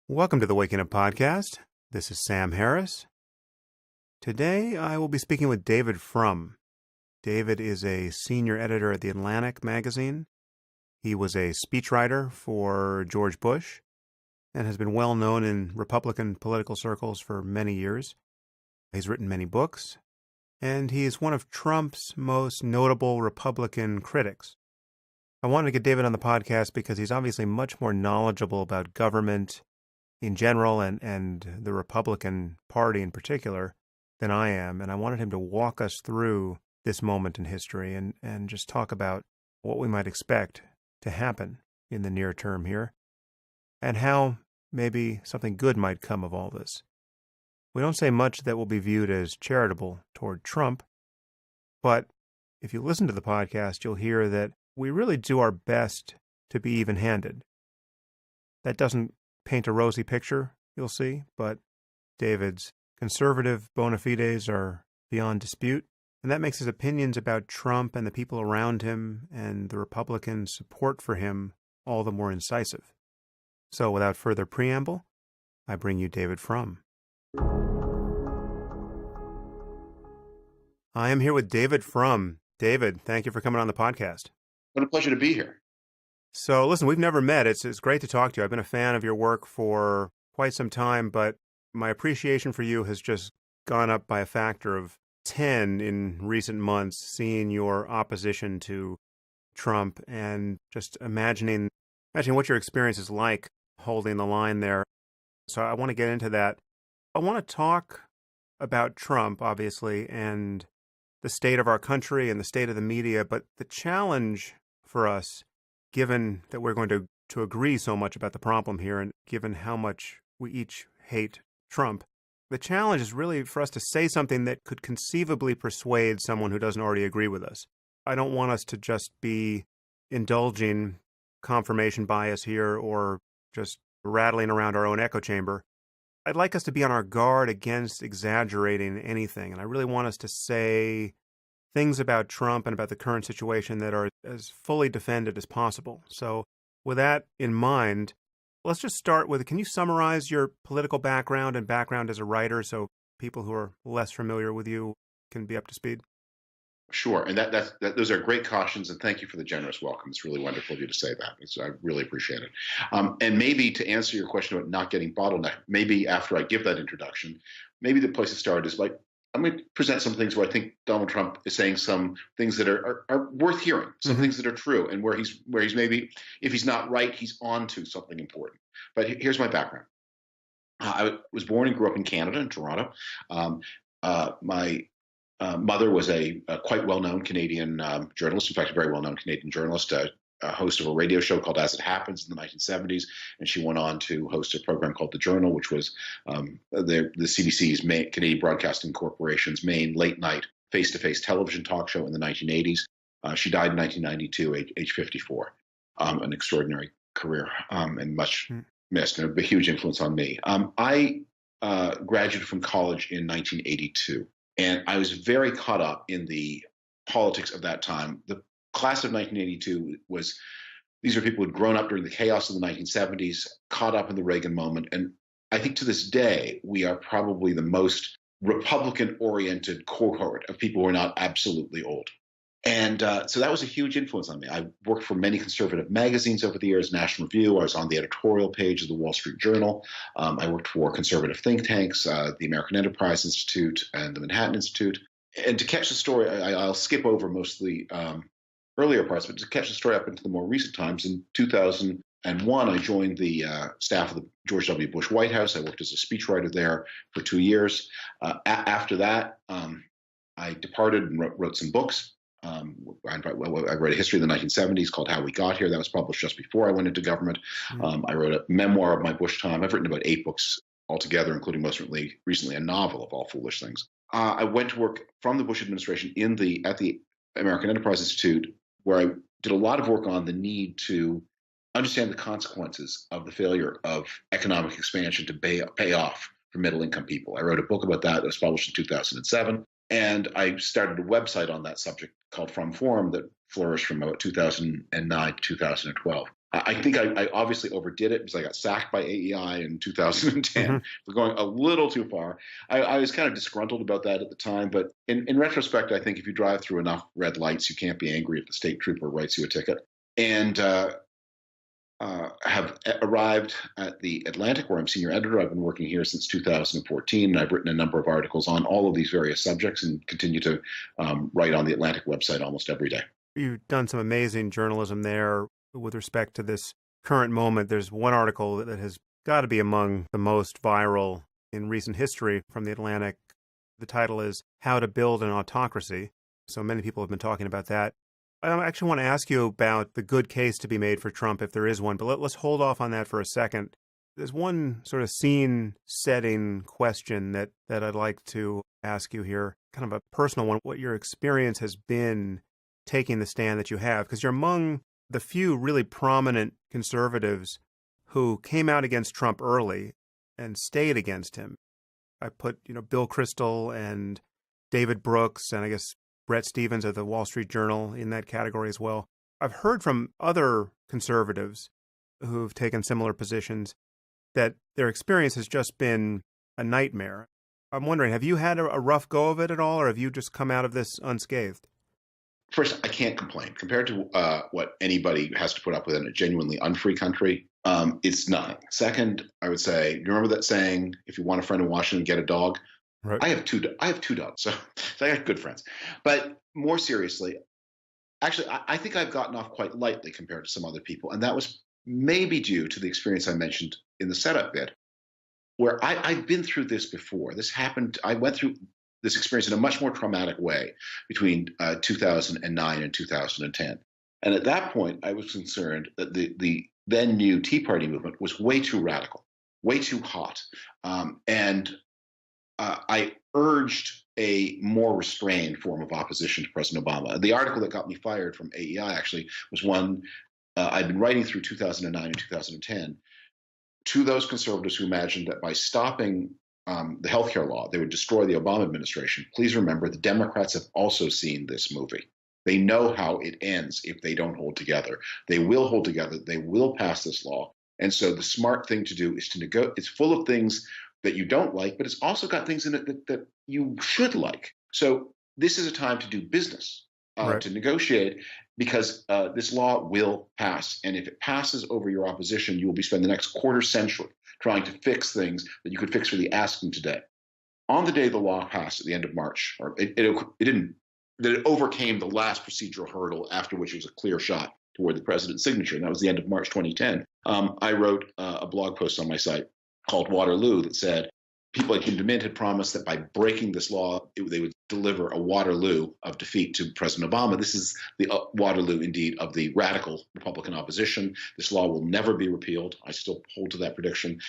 Welcome to the Waking Up Podcast. This is Sam Harris. Today I will be speaking with David Frum. David is a senior editor at The Atlantic magazine. He was a speechwriter for George Bush and has been well known in Republican political circles for many years. He's written many books, and he is one of Trump's most notable Republican critics. I wanted to get David on the podcast because he's obviously much more knowledgeable about government in general and the Republican Party in particular than I am. And I wanted him to walk us through this moment in history and just talk about what we might expect to happen in the near term here and how maybe something good might come of all this. We don't say much that will be viewed as charitable toward Trump, but if you listen to the podcast, you'll hear that we really do our best to be even-handed. That doesn't paint a rosy picture, you'll see, but David's conservative bona fides are beyond dispute, and that makes his opinions about Trump and the people around him and the Republican support for him all the more incisive. So without further preamble, I bring you David Frum. I am here with David Frum. David, thank you for coming on the podcast. What a pleasure to be here. So listen, we've never met. It's great to talk to you. I've been a fan of your work for quite some time, but my appreciation for you has just gone up by a factor of 10 in recent months, seeing your opposition to Trump and just imagining what your experience is like holding the line there. So I want to get into that. I want to talk about Trump, obviously, and the state of our country and the state of the media, but the challenge for us, given that we're going to agree so much about the problem here and given how much we each hate Trump, the challenge is really for us to say something that could conceivably persuade someone who doesn't already agree with us. I don't want us to just be indulging confirmation bias here or just rattling around our own echo chamber. I'd like us to be on our guard against exaggerating anything, and I really want us to say things about Trump and about the current situation that are as fully defended as possible. So with that in mind, let's just start with, can you summarize your political background and background as a writer so people who are less familiar with you can be up to speed? Sure. And those are great cautions, and thank you for the generous welcome. It's really wonderful of you to say that. I really appreciate it. And maybe to answer your question about not getting bottlenecked, maybe after I give that introduction, maybe the place to start is like, I'm going to present some things where I think Donald Trump is saying some things that are worth hearing, some things that are true, and where he's maybe, if he's not right, he's on to something important. But here's my background. I was born and grew up in Canada, in Toronto. My mother was a quite well-known Canadian journalist, in fact, a very well-known Canadian journalist, a host of a radio show called As It Happens in the 1970s, and she went on to host a program called The Journal, which was the CBC's Canadian Broadcasting Corporation's main late-night face-to-face television talk show in the 1980s. She died in 1992, age 54, an extraordinary career and much missed, and a huge influence on me. I graduated from college in 1982, and I was very caught up in the politics of that time. The class of 1982 these are people who'd grown up during the chaos of the 1970s, caught up in the Reagan moment. And I think to this day, we are probably the most Republican-oriented cohort of people who are not absolutely old. And so that was a huge influence on me. I worked for many conservative magazines over the years, National Review. I was on the editorial page of the Wall Street Journal. I worked for conservative think tanks, the American Enterprise Institute and the Manhattan Institute. And to catch the story, I'll skip over mostly earlier parts, but to catch the story up into the more recent times, in 2001, I joined the staff of the George W. Bush White House. I worked as a speechwriter there for 2 years. After that, I departed and wrote some books. I wrote a history of the 1970s called How We Got Here. That was published just before I went into government. I wrote a memoir of my Bush time. I've written about 8 books altogether, including most recently a novel of all foolish things. I went to work from the Bush administration at the American Enterprise Institute, where I did a lot of work on the need to understand the consequences of the failure of economic expansion to pay off for middle-income people. I wrote a book about that was published in 2007, and I started a website on that subject called Frum that flourished from about 2009 to 2012. I think I obviously overdid it because I got sacked by AEI in 2010 Mm-hmm. for going a little too far. I was kind of disgruntled about that at the time, but in retrospect, I think if you drive through enough red lights, you can't be angry if the state trooper writes you a ticket. And have arrived at the Atlantic, where I'm senior editor. I've been working here since 2014, and I've written a number of articles on all of these various subjects and continue to write on the Atlantic website almost every day. You've done some amazing journalism there with respect to this current moment. There's one article that has got to be among the most viral in recent history from the Atlantic. The title is How to Build an Autocracy. So many people have been talking about that. I actually want to ask you about the good case to be made for Trump, if there is one, but let's hold off on that for a second. There's one sort of scene-setting question that I'd like to ask you here, kind of a personal one, what your experience has been taking the stand that you have, because you're among the few really prominent conservatives who came out against Trump early and stayed against him. I put, Bill Kristol and David Brooks, and I guess Bret Stephens of the Wall Street Journal in that category as well. I've heard from other conservatives who've taken similar positions that their experience has just been a nightmare. I'm wondering, have you had a rough go of it at all, or have you just come out of this unscathed? First, I can't complain. Compared to what anybody has to put up with in a genuinely unfree country, it's nothing. Second, I would say, you remember that saying, if you want a friend in Washington, get a dog? Right. I have two dogs, so I got good friends. But more seriously, actually, I think I've gotten off quite lightly compared to some other people, and that was maybe due to the experience I mentioned in the setup bit, where I've been through this before. This happened. I went through this experience in a much more traumatic way between 2009 and 2010. And at that point, I was concerned that the then new Tea Party movement was way too radical, way too hot, and I urged a more restrained form of opposition to President Obama. The article that got me fired from AEI actually was one I'd been writing through 2009 and 2010 to those conservatives who imagined that by stopping the healthcare law, they would destroy the Obama administration. Please remember, the Democrats have also seen this movie. They know how it ends if they don't hold together. They will hold together. They will pass this law. And so the smart thing to do is to negotiate. It's full of things that you don't like, but it's also got things in it that you should like. So this is a time to do business, Right. to negotiate, because this law will pass. And if it passes over your opposition, you will be spending the next quarter century trying to fix things that you could fix for the asking today. On the day the law passed at the end of March, or it overcame the last procedural hurdle, after which it was a clear shot toward the president's signature, and that was the end of March 2010. I wrote a blog post on my site called Waterloo that said people like Jim DeMint had promised that by breaking this law, they would deliver a Waterloo of defeat to President Obama. This is the Waterloo, indeed, of the radical Republican opposition. This law will never be repealed. I still hold to that prediction.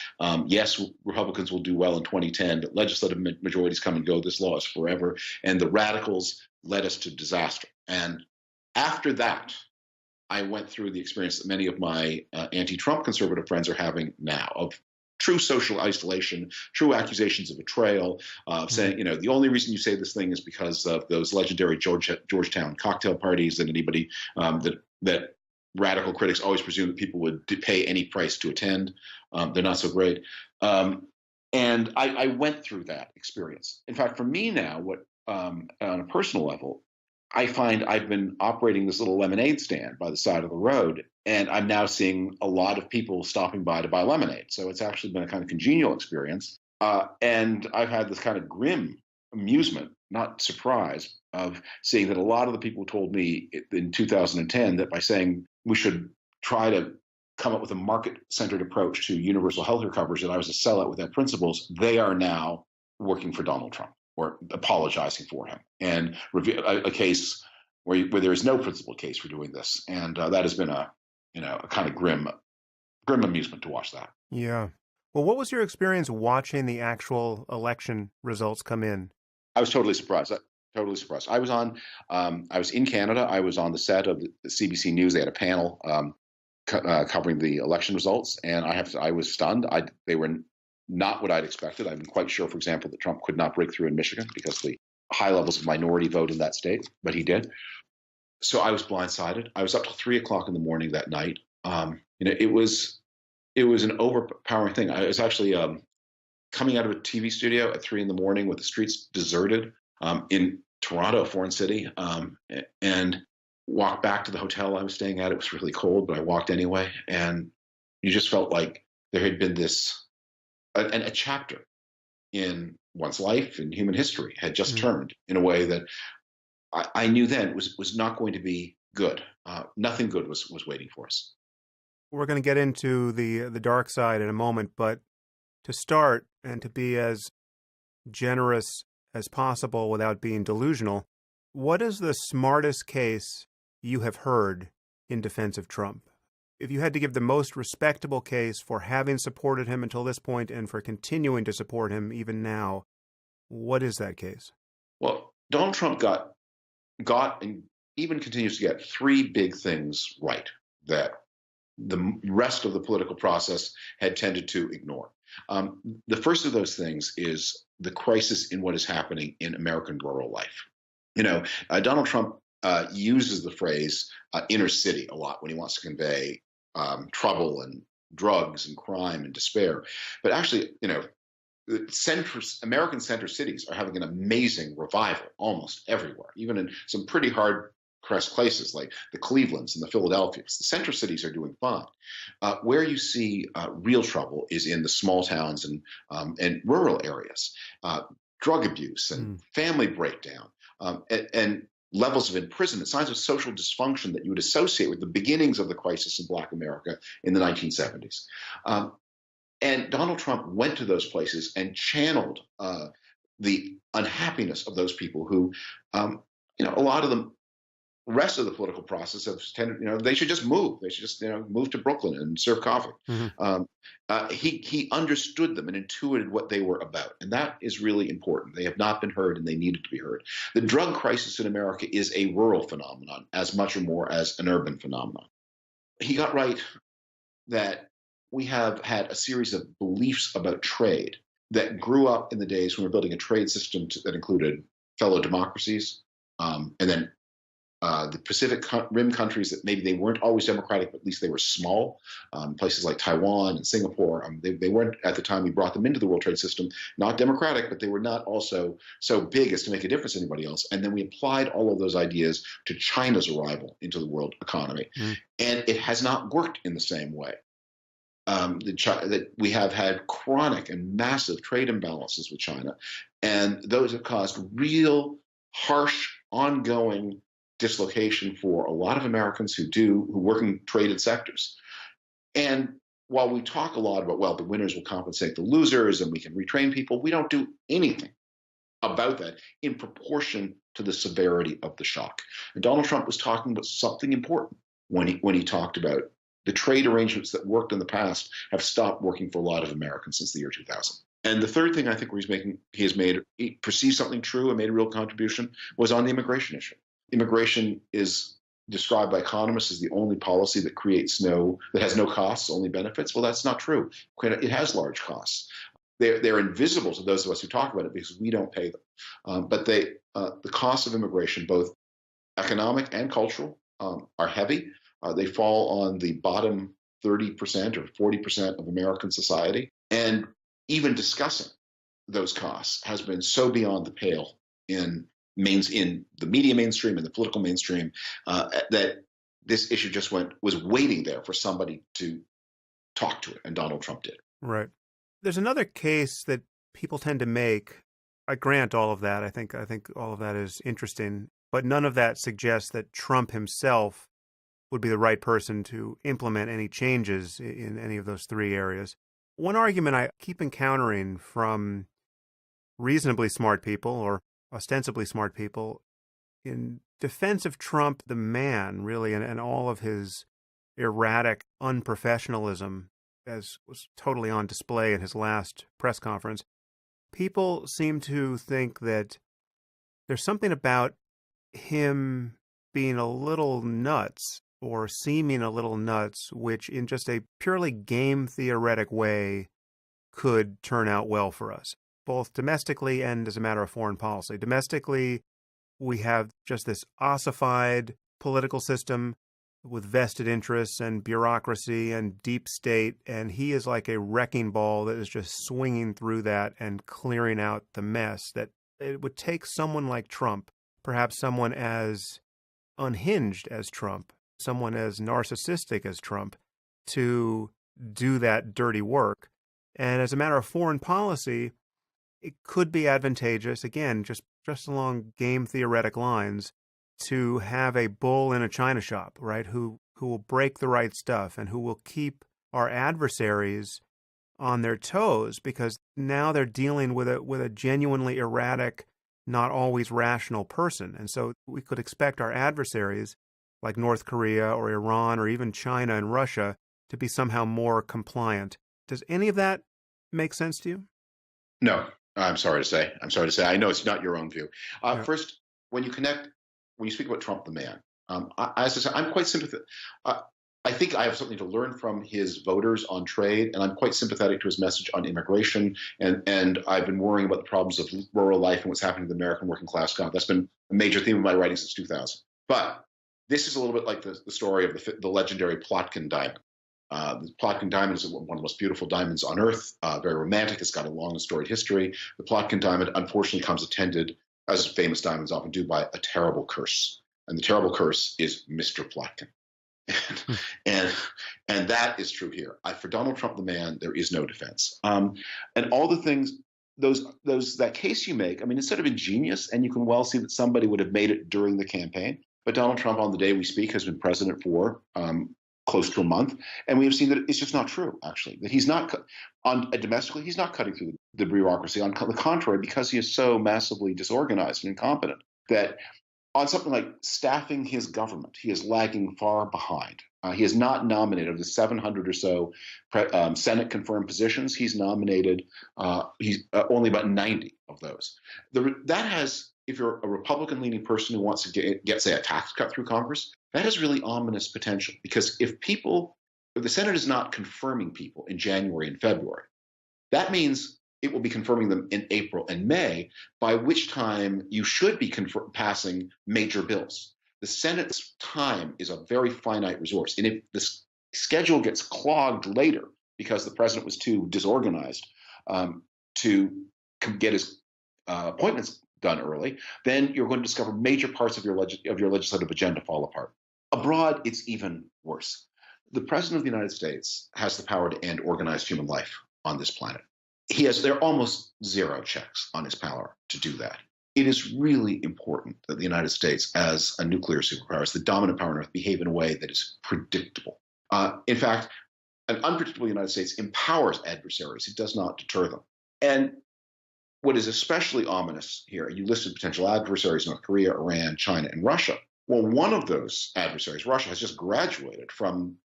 Yes, Republicans will do well in 2010, but legislative majorities come and go. This law is forever. And the radicals led us to disaster. And after that, I went through the experience that many of my anti-Trump conservative friends are having now, of true social isolation, true accusations of betrayal, saying, the only reason you say this thing is because of those legendary Georgetown cocktail parties, and anybody that radical critics always presume that people would pay any price to attend. They're not so great. And I went through that experience. In fact, for me now, on a personal level, I find I've been operating this little lemonade stand by the side of the road, and I'm now seeing a lot of people stopping by to buy lemonade. So it's actually been a kind of congenial experience. And I've had this kind of grim amusement, not surprise, of seeing that a lot of the people told me in 2010 that by saying we should try to come up with a market-centered approach to universal health care coverage, that I was a sellout with that principles, they are now working for Donald Trump, or apologizing for him, and a case where there is no principled case for doing this. And that has been a kind of grim amusement to watch that. Yeah. Well, what was your experience watching the actual election results come in? I was totally surprised. I was in Canada. I was on the set of the CBC News. They had a panel covering the election results, and I was stunned. They were not what I'd expected. I'm quite sure, for example, that Trump could not break through in Michigan because of the high levels of minority vote in that state, but he did. So I was blindsided. I was up till 3 o'clock in the morning that night It was an overpowering thing. I was actually coming out of a TV studio at 3 a.m. with the streets deserted in Toronto, a foreign city, and walked back to the hotel I was staying at. It was really cold, but I walked anyway, and you just felt like there had been a chapter in one's life and human history had just turned in a way that I knew then was not going to be good. Nothing good was waiting for us. We're going to get into the dark side in a moment, but to start and to be as generous as possible without being delusional, what is the smartest case you have heard in defense of Trump? If you had to give the most respectable case for having supported him until this point and for continuing to support him even now, what is that case? Well, Donald Trump got and even continues to get three big things right that the rest of the political process had tended to ignore. The first of those things is the crisis in what is happening in American rural life. Donald Trump uses the phrase inner city a lot when he wants to convey trouble and drugs and crime and despair. But actually, American center cities are having an amazing revival almost everywhere, even in some pretty hard-pressed places like the Clevelands and the Philadelphias. The center cities are doing fine. Where you see real trouble is in the small towns and rural areas. Drug abuse and family breakdown and levels of imprisonment, signs of social dysfunction that you would associate with the beginnings of the crisis in Black America in the 1970s. And Donald Trump went to those places and channeled the unhappiness of those people who, a lot of the rest of the political process have tended, they should just move. They should just, move to Brooklyn and serve coffee. He understood them and intuited what they were about. And that is really important. They have not been heard and they needed to be heard. The drug crisis in America is a rural phenomenon as much or more as an urban phenomenon. He got right that we have had a series of beliefs about trade that grew up in the days when we were building a trade system that included fellow democracies, and then the Pacific Rim countries that maybe they weren't always democratic, but at least they were small, places like Taiwan and Singapore. They weren't, at the time we brought them into the World Trade System, not democratic, but they were not also so big as to make a difference to anybody else. And then we applied all of those ideas to China's arrival into the world economy. And it has not worked in the same way. That we have had chronic and massive trade imbalances with China, and those have caused real, harsh, ongoing dislocation for a lot of Americans who work in traded sectors. And while we talk a lot about, well, the winners will compensate the losers and we can retrain people, we don't do anything about that in proportion to the severity of the shock. And Donald Trump was talking about something important when he talked about the trade arrangements that worked in the past have stopped working for a lot of Americans since the year 2000. And the third thing I think he perceived something true and made a real contribution was on the immigration issue. Immigration is described by economists as the only policy that has no costs, only benefits. Well, that's not true. It has large costs. They're invisible to those of us who talk about it because we don't pay them. But the costs of immigration, both economic and cultural, are heavy. They fall on the bottom 30% or 40% of American society. And even discussing those costs has been so beyond the pale in the media mainstream and the political mainstream that this issue just was waiting there for somebody to talk to it, and Donald Trump did. Right. There's another case that people tend to make. I grant all of that. I think all of that is interesting, but none of that suggests that Trump himself would be the right person to implement any changes in any of those three areas. One argument I keep encountering from reasonably smart people or ostensibly smart people in defense of Trump, the man, really, and all of his erratic unprofessionalism, as was totally on display in his last press conference, people seem to think that there's something about him being a little nuts or seeming a little nuts, which in just a purely game theoretic way could turn out well for us, both domestically and as a matter of foreign policy. Domestically, we have just this ossified political system with vested interests and bureaucracy and deep state, and he is like a wrecking ball that is just swinging through that and clearing out the mess that it would take someone like Trump, perhaps someone as unhinged as Trump, someone as narcissistic as Trump, to do that dirty work. And as a matter of foreign policy, it could be advantageous, again, just along game theoretic lines, to have a bull in a china shop, right? Who will break the right stuff and who will keep our adversaries on their toes, because now they're dealing with a genuinely erratic, not always rational person. And so we could expect our adversaries, like North Korea or Iran or even China and Russia, to be somehow more compliant. Does any of that make sense to you? No, I'm sorry to say. I know it's not your own view. Yeah. First, when you speak about Trump the man, as I said, I'm quite sympathetic. I think I have something to learn from his voters on trade, and I'm quite sympathetic to his message on immigration. And I've been worrying about the problems of rural life and what's happening to the American working class. That's been a major theme of my writing since 2000. But this is a little bit like the story of the legendary Plotkin diamond. The Plotkin diamond is one of the most beautiful diamonds on Earth, very romantic. It's got a long and storied history. The Plotkin diamond, unfortunately, comes attended, as famous diamonds often do, by a terrible curse. And the terrible curse is Mr. Plotkin. and that is true here. For Donald Trump, the man, there is no defense. And all the things, that case you make, I mean, it's sort of ingenious, and you can well see that somebody would have made it during the campaign. But Donald Trump, on the day we speak, has been president for close to a month, and we have seen that it's just not true. Actually, that he's not domestically, he's not cutting through the bureaucracy. On the contrary, because he is so massively disorganized and incompetent, that on something like staffing his government, he is lagging far behind. He has not nominated, of the 700 or so Senate confirmed positions, he's nominated only about 90 of those. That has, if you're a Republican-leaning person who wants to get, say, a tax cut through Congress, that has really ominous potential. Because if the Senate is not confirming people in January and February, that means it will be confirming them in April and May, by which time you should be passing major bills. The Senate's time is a very finite resource. And if the schedule gets clogged later because the president was too disorganized to get his appointments done early, then you're going to discover major parts of your legislative agenda fall apart. Abroad, it's even worse. The president of the United States has the power to end organized human life on this planet. There are almost zero checks on his power to do that. It is really important that the United States, as a nuclear superpower, as the dominant power on Earth, behave in a way that is predictable. In fact, an unpredictable United States empowers adversaries. It does not deter them. And what is especially ominous here, you listed potential adversaries: North Korea, Iran, China, and Russia. Well, one of those adversaries, Russia, has just graduated from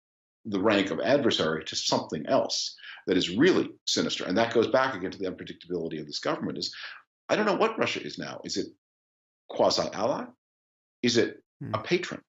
the rank of adversary to something else that is really sinister. And that goes back again to the unpredictability of this government. I don't know what Russia is now. Is it quasi-ally? Is it a patron?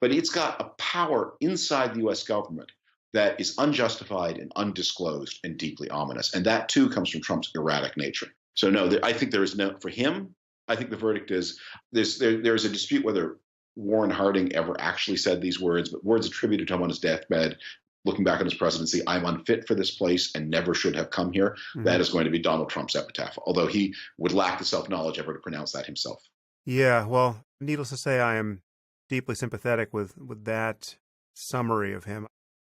But it's got a power inside the U.S. government that is unjustified and undisclosed and deeply ominous. And that, too, comes from Trump's erratic nature. So, no, I think there is no, for him, I think the verdict is there's a dispute whether Warren Harding ever actually said these words, but words attributed to him on his deathbed, looking back on his presidency: "I'm unfit for this place and never should have come here." Mm-hmm. That is going to be Donald Trump's epitaph, although he would lack the self-knowledge ever to pronounce that himself. Yeah, well, needless to say, I am deeply sympathetic with that summary of him.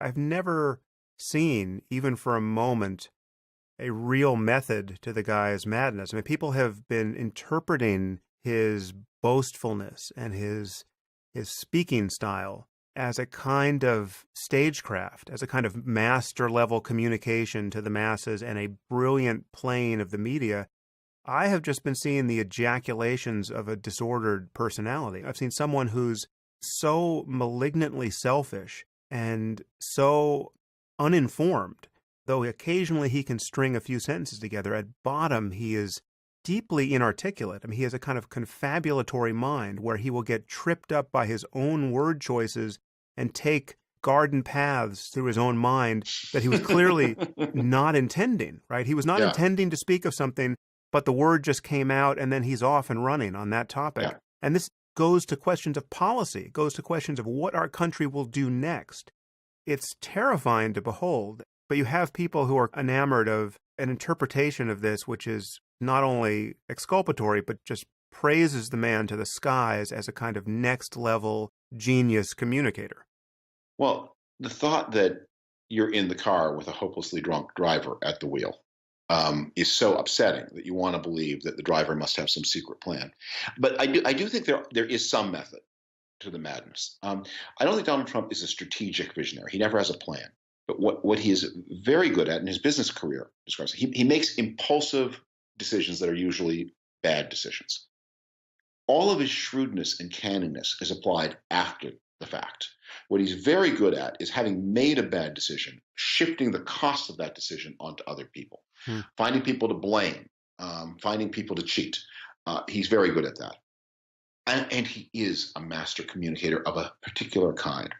I've never seen, even for a moment, a real method to the guy's madness. I mean, people have been interpreting his boastfulness and his speaking style as a kind of stagecraft, as a kind of master-level communication to the masses and a brilliant playing of the media. I have just been seeing the ejaculations of a disordered personality. I've seen someone who's so malignantly selfish and so uninformed, though occasionally he can string a few sentences together. At bottom, he is deeply inarticulate. I mean, he has a kind of confabulatory mind where he will get tripped up by his own word choices and take garden paths through his own mind that he was clearly not intending, right? He was not intending to speak of something, but the word just came out, and then he's off and running on that topic. Yeah. And this goes to questions of policy, it goes to questions of what our country will do next. It's terrifying to behold, but you have people who are enamored of an interpretation of this, which is not only exculpatory, but just praises the man to the skies as a kind of next-level genius communicator. Well, the thought that you're in the car with a hopelessly drunk driver at the wheel is so upsetting that you want to believe that the driver must have some secret plan. But I do think there is some method to the madness. I don't think Donald Trump is a strategic visionary. He never has a plan. But what he is very good at in his business career, he makes impulsive decisions that are usually bad decisions. All of his shrewdness and canniness is applied after the fact. What he's very good at is having made a bad decision, shifting the cost of that decision onto other people, finding people to blame, finding people to cheat. He's very good at that. And he is a master communicator of a particular kind.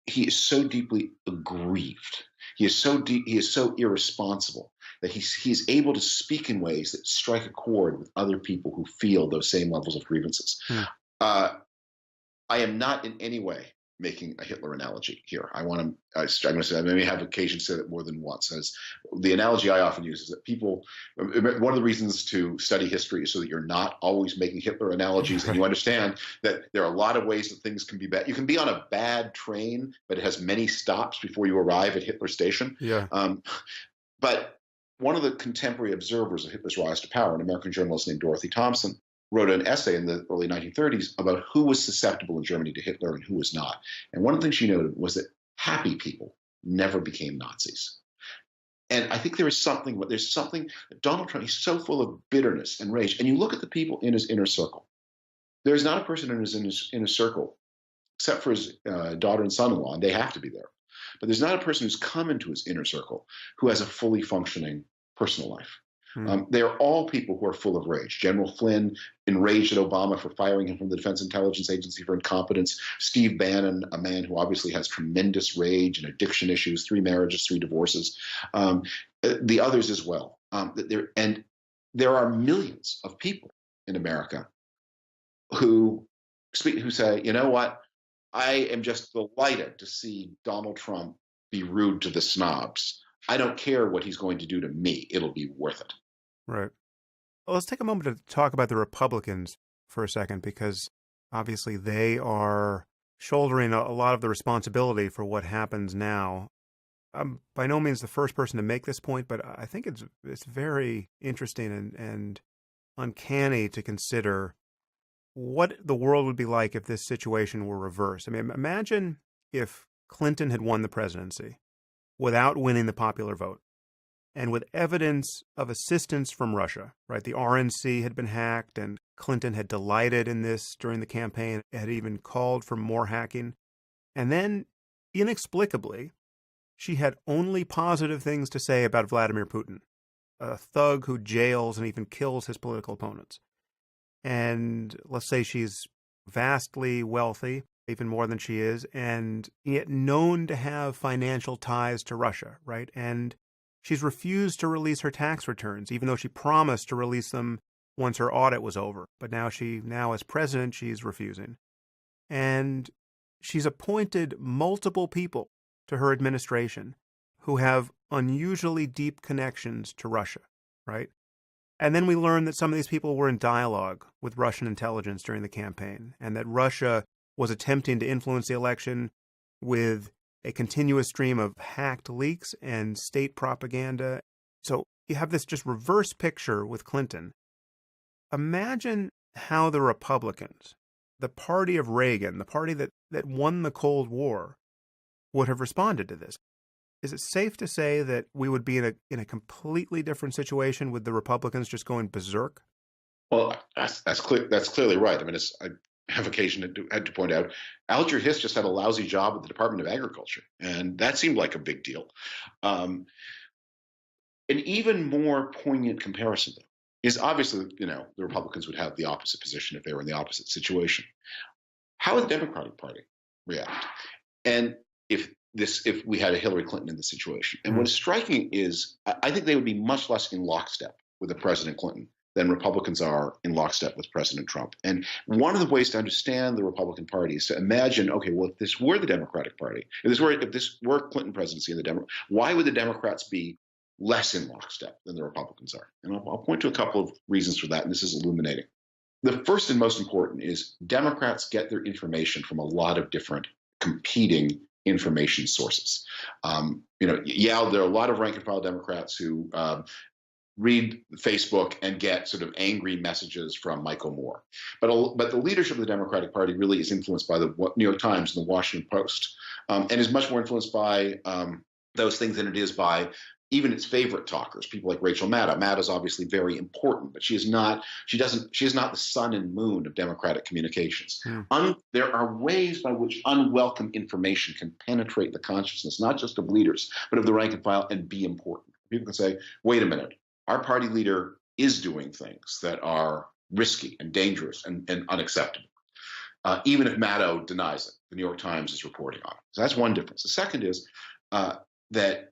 He is so deeply aggrieved. He is so irresponsible that he's able to speak in ways that strike a chord with other people who feel those same levels of grievances. I am not in any way making a Hitler analogy here. I'm going to say, I may have occasion to say that more than once. As the analogy I often use is that people, one of the reasons to study history is so that you're not always making Hitler analogies, and you understand that there are a lot of ways that things can be bad. You can be on a bad train, but it has many stops before you arrive at Hitler Station. Yeah. But one of the contemporary observers of Hitler's rise to power, an American journalist named Dorothy Thompson, wrote an essay in the early 1930s about who was susceptible in Germany to Hitler and who was not. And one of the things she noted was that happy people never became Nazis. And I think there's something, Donald Trump, he's so full of bitterness and rage. And you look at the people in his inner circle. There's not a person in his inner circle, except for his daughter and son-in-law, and they have to be there. But there's not a person who's come into his inner circle who has a fully functioning personal life. They are all people who are full of rage. General Flynn, enraged at Obama for firing him from the Defense Intelligence Agency for incompetence. Steve Bannon, a man who obviously has tremendous rage and addiction issues, 3 marriages, 3 divorces. The others as well. And there are millions of people in America who say, you know what? I am just delighted to see Donald Trump be rude to the snobs. I don't care what he's going to do to me. It'll be worth it. Right. Well, let's take a moment to talk about the Republicans for a second, because obviously they are shouldering a lot of the responsibility for what happens now. I'm by no means the first person to make this point, but I think it's very interesting and uncanny to consider what the world would be like if this situation were reversed. I mean, imagine if Clinton had won the presidency without winning the popular vote, and with evidence of assistance from Russia, right? The RNC had been hacked, and Clinton had delighted in this during the campaign, had even called for more hacking. And then, inexplicably, she had only positive things to say about Vladimir Putin, a thug who jails and even kills his political opponents. And let's say she's vastly wealthy, even more than she is, and yet known to have financial ties to Russia, right? And she's refused to release her tax returns, even though she promised to release them once her audit was over. But now as president, she's refusing. And she's appointed multiple people to her administration who have unusually deep connections to Russia, right? And then we learn that some of these people were in dialogue with Russian intelligence during the campaign, and that Russia was attempting to influence the election with a continuous stream of hacked leaks and state propaganda. So you have this just reverse picture with Clinton. Imagine how the Republicans, the party of Reagan, the party that won the Cold War, would have responded to this. Is it safe to say that we would be in a completely different situation with the Republicans just going berserk? Well, that's clearly right. I mean, I have occasion to point out, Alger Hiss just had a lousy job at the Department of Agriculture, and that seemed like a big deal. An even more poignant comparison, though, is obviously, the Republicans would have the opposite position if they were in the opposite situation. How would the Democratic Party react? And if we had a Hillary Clinton in the situation? And what's striking is, I think they would be much less in lockstep with a President Clinton than Republicans are in lockstep with President Trump. And one of the ways to understand the Republican Party is to imagine, okay, well, if this were the Democratic Party, if this were Clinton presidency and why would the Democrats be less in lockstep than the Republicans are? And I'll point to a couple of reasons for that, and this is illuminating. The first and most important is Democrats get their information from a lot of different competing information sources. There are a lot of rank and file Democrats who read Facebook and get sort of angry messages from Michael Moore. But the leadership of the Democratic Party really is influenced by the New York Times and the Washington Post, and is much more influenced by those things than it is by even its favorite talkers, people like Rachel Maddow. Maddow's obviously very important, but she is not the sun and moon of Democratic communications. There are ways by which unwelcome information can penetrate the consciousness, not just of leaders, but of the rank and file, and be important. People can say, wait a minute, our party leader is doing things that are risky and dangerous and unacceptable. Even if Maddow denies it, the New York Times is reporting on it. So that's one difference. The second is that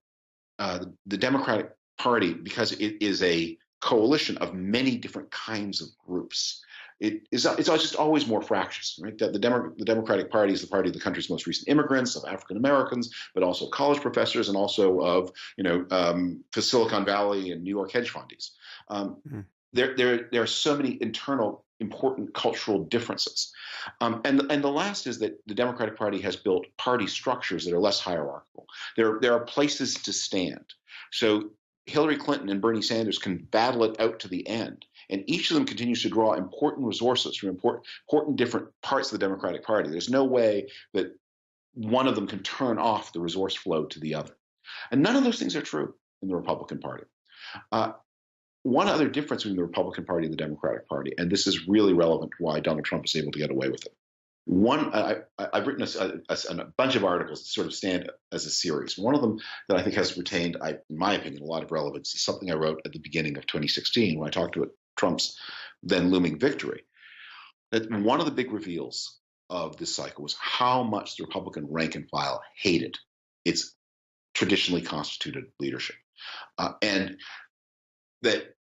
the Democratic Party, because it is a coalition of many different kinds of groups, it's just always more fractious, right? The Democratic Party is the party of the country's most recent immigrants, of African Americans, but also college professors, and also of the Silicon Valley and New York hedge fundies. There are so many internal important cultural differences. And the last is that the Democratic Party has built party structures that are less hierarchical. There are places to stand. So Hillary Clinton and Bernie Sanders can battle it out to the end. And each of them continues to draw important resources from important different parts of the Democratic Party. There's no way that one of them can turn off the resource flow to the other. And none of those things are true in the Republican Party. One other difference between the Republican Party and the Democratic Party, and this is really relevant to why Donald Trump is able to get away with it. I've written a bunch of articles that sort of stand as a series. One of them that I think has retained, in my opinion, a lot of relevance is something I wrote at the beginning of 2016 when I talked about Trump's then looming victory. That one of the big reveals of this cycle was how much the Republican rank and file hated its traditionally constituted leadership. And that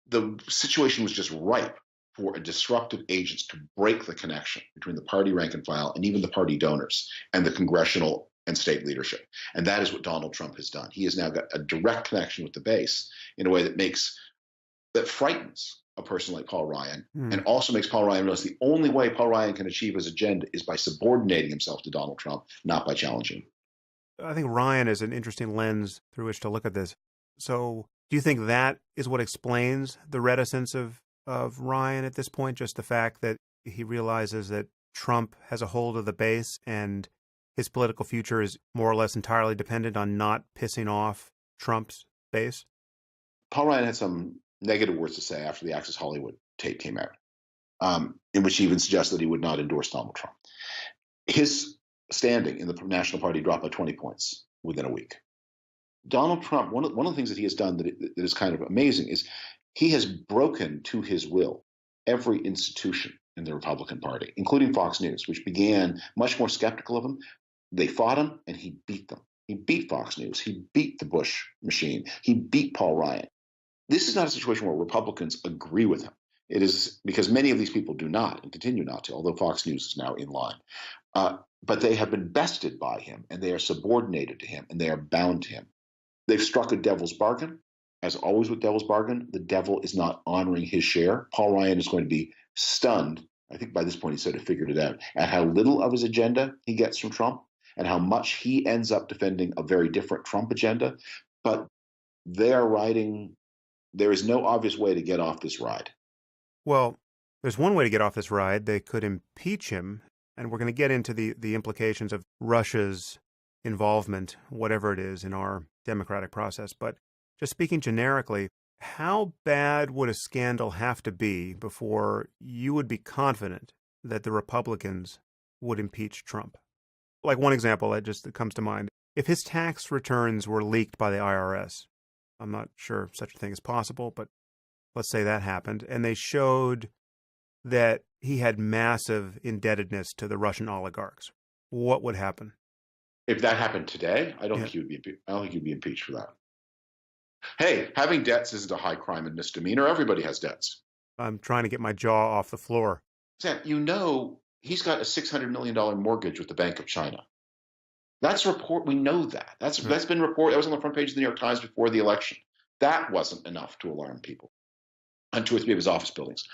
the situation was just ripe for disruptive agents to break the connection between the party rank and file and even the party donors and the congressional and state leadership. And that is what Donald Trump has done. He has now got a direct connection with the base in a way that frightens a person like Paul Ryan, and also makes Paul Ryan realize the only way Paul Ryan can achieve his agenda is by subordinating himself to Donald Trump, not by challenging him. I think Ryan is an interesting lens through which to look at this. So do you think that is what explains the reticence of Ryan at this point? Just the fact that he realizes that Trump has a hold of the base and his political future is more or less entirely dependent on not pissing off Trump's base? Paul Ryan had some negative words to say after the Access Hollywood tape came out, in which he even suggested he would not endorse Donald Trump. His standing in the National Party dropped by 20 points within a week. Donald Trump, one of the things that he has done that is kind of amazing is he has broken to his will every institution in the Republican Party, including Fox News, which began much more skeptical of him. They fought him, and he beat them. He beat Fox News. He beat the Bush machine. He beat Paul Ryan. This is not a situation where Republicans agree with him. It is because many of these people do not and continue not to, although Fox News is now in line. But they have been bested by him, and they are subordinated to him, and they are bound to him. They've struck a devil's bargain. As always with devil's bargain, the devil is not honoring his share. Paul Ryan is going to be stunned. I think by this point he sort of figured it out, at how little of his agenda he gets from Trump and how much he ends up defending a very different Trump agenda. But they are riding. There is no obvious way to get off this ride. Well, there's one way to get off this ride. They could impeach him, and we're going to get into the implications of Russia's involvement, whatever it is, in our democratic process. But just speaking generically, how bad would a scandal have to be before you would be confident that the Republicans would impeach Trump? Like one example that comes to mind. If his tax returns were leaked by the IRS, I'm not sure if such a thing is possible, but let's say that happened, and they showed that he had massive indebtedness to the Russian oligarchs, what would happen? If that happened today, I don't think he would be impeached for that. Hey, having debts isn't a high crime and misdemeanor. Everybody has debts. I'm trying to get my jaw off the floor. Sam, he's got a $600 million mortgage with the Bank of China. That's report. We know that. That's been reported. That was on the front page of the New York Times before the election. That wasn't enough to alarm people on two or three of his office buildings.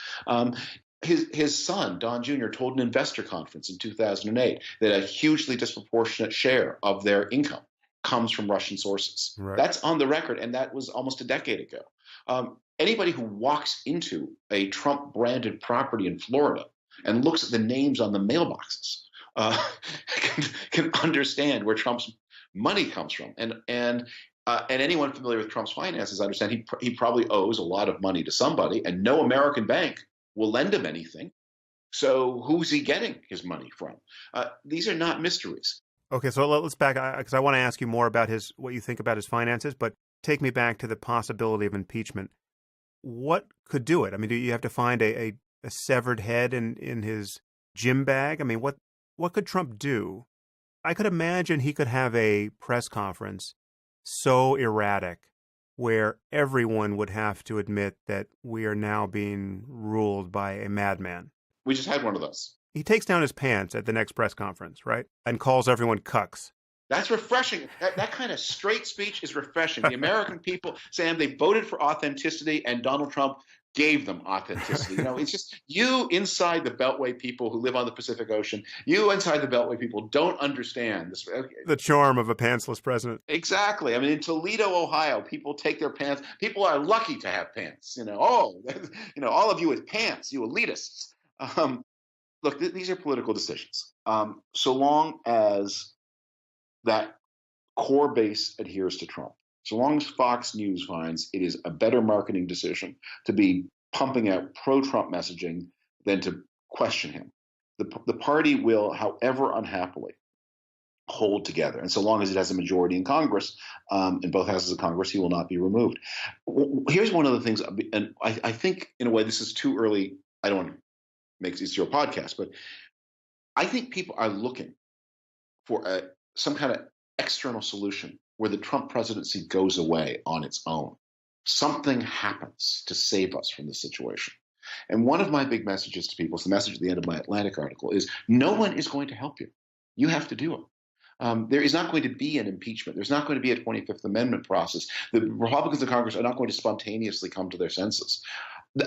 His son, Don Jr., told an investor conference in 2008 that a hugely disproportionate share of their income comes from Russian sources. Right. That's on the record, and that was almost a decade ago. Anybody who walks into a Trump-branded property in Florida and looks at the names on the mailboxes can understand where Trump's money comes from. And anyone familiar with Trump's finances understand he probably owes a lot of money to somebody, and no American bank will lend him anything. So who's he getting his money from? These are not mysteries. Okay, so let's back, because I want to ask you more about what you think about his finances, but take me back to the possibility of impeachment. What could do it? I mean, do you have to find a severed head in his gym bag? I mean, what could Trump do? I could imagine he could have a press conference so erratic where everyone would have to admit that we are now being ruled by a madman. We just had one of those. He takes down his pants at the next press conference, right? And calls everyone cucks. That's refreshing. That kind of straight speech is refreshing. The American people, Sam, they voted for authenticity, and Donald Trump gave them authenticity. It's just you inside the Beltway people who live on the Pacific Ocean, you inside the Beltway people don't understand this. The charm of a pantsless president. Exactly. I mean, in Toledo, Ohio, people take their pants. People are lucky to have pants. All of you with pants, you elitists. Look, these are political decisions. So long as that core base adheres to Trump, so long as Fox News finds it is a better marketing decision to be pumping out pro-Trump messaging than to question him, the party will, however unhappily, hold together. And so long as it has a majority in Congress, in both houses of Congress, he will not be removed. Here's one of the things, and I think in a way this is too early. I don't want to make this your podcast, but I think people are looking for some kind of external solution where the Trump presidency goes away on its own. Something happens to save us from this situation. And one of my big messages to people, it's the message at the end of my Atlantic article, is no one is going to help you. You have to do it. There is not going to be an impeachment. There's not going to be a 25th Amendment process. The Republicans in Congress are not going to spontaneously come to their senses.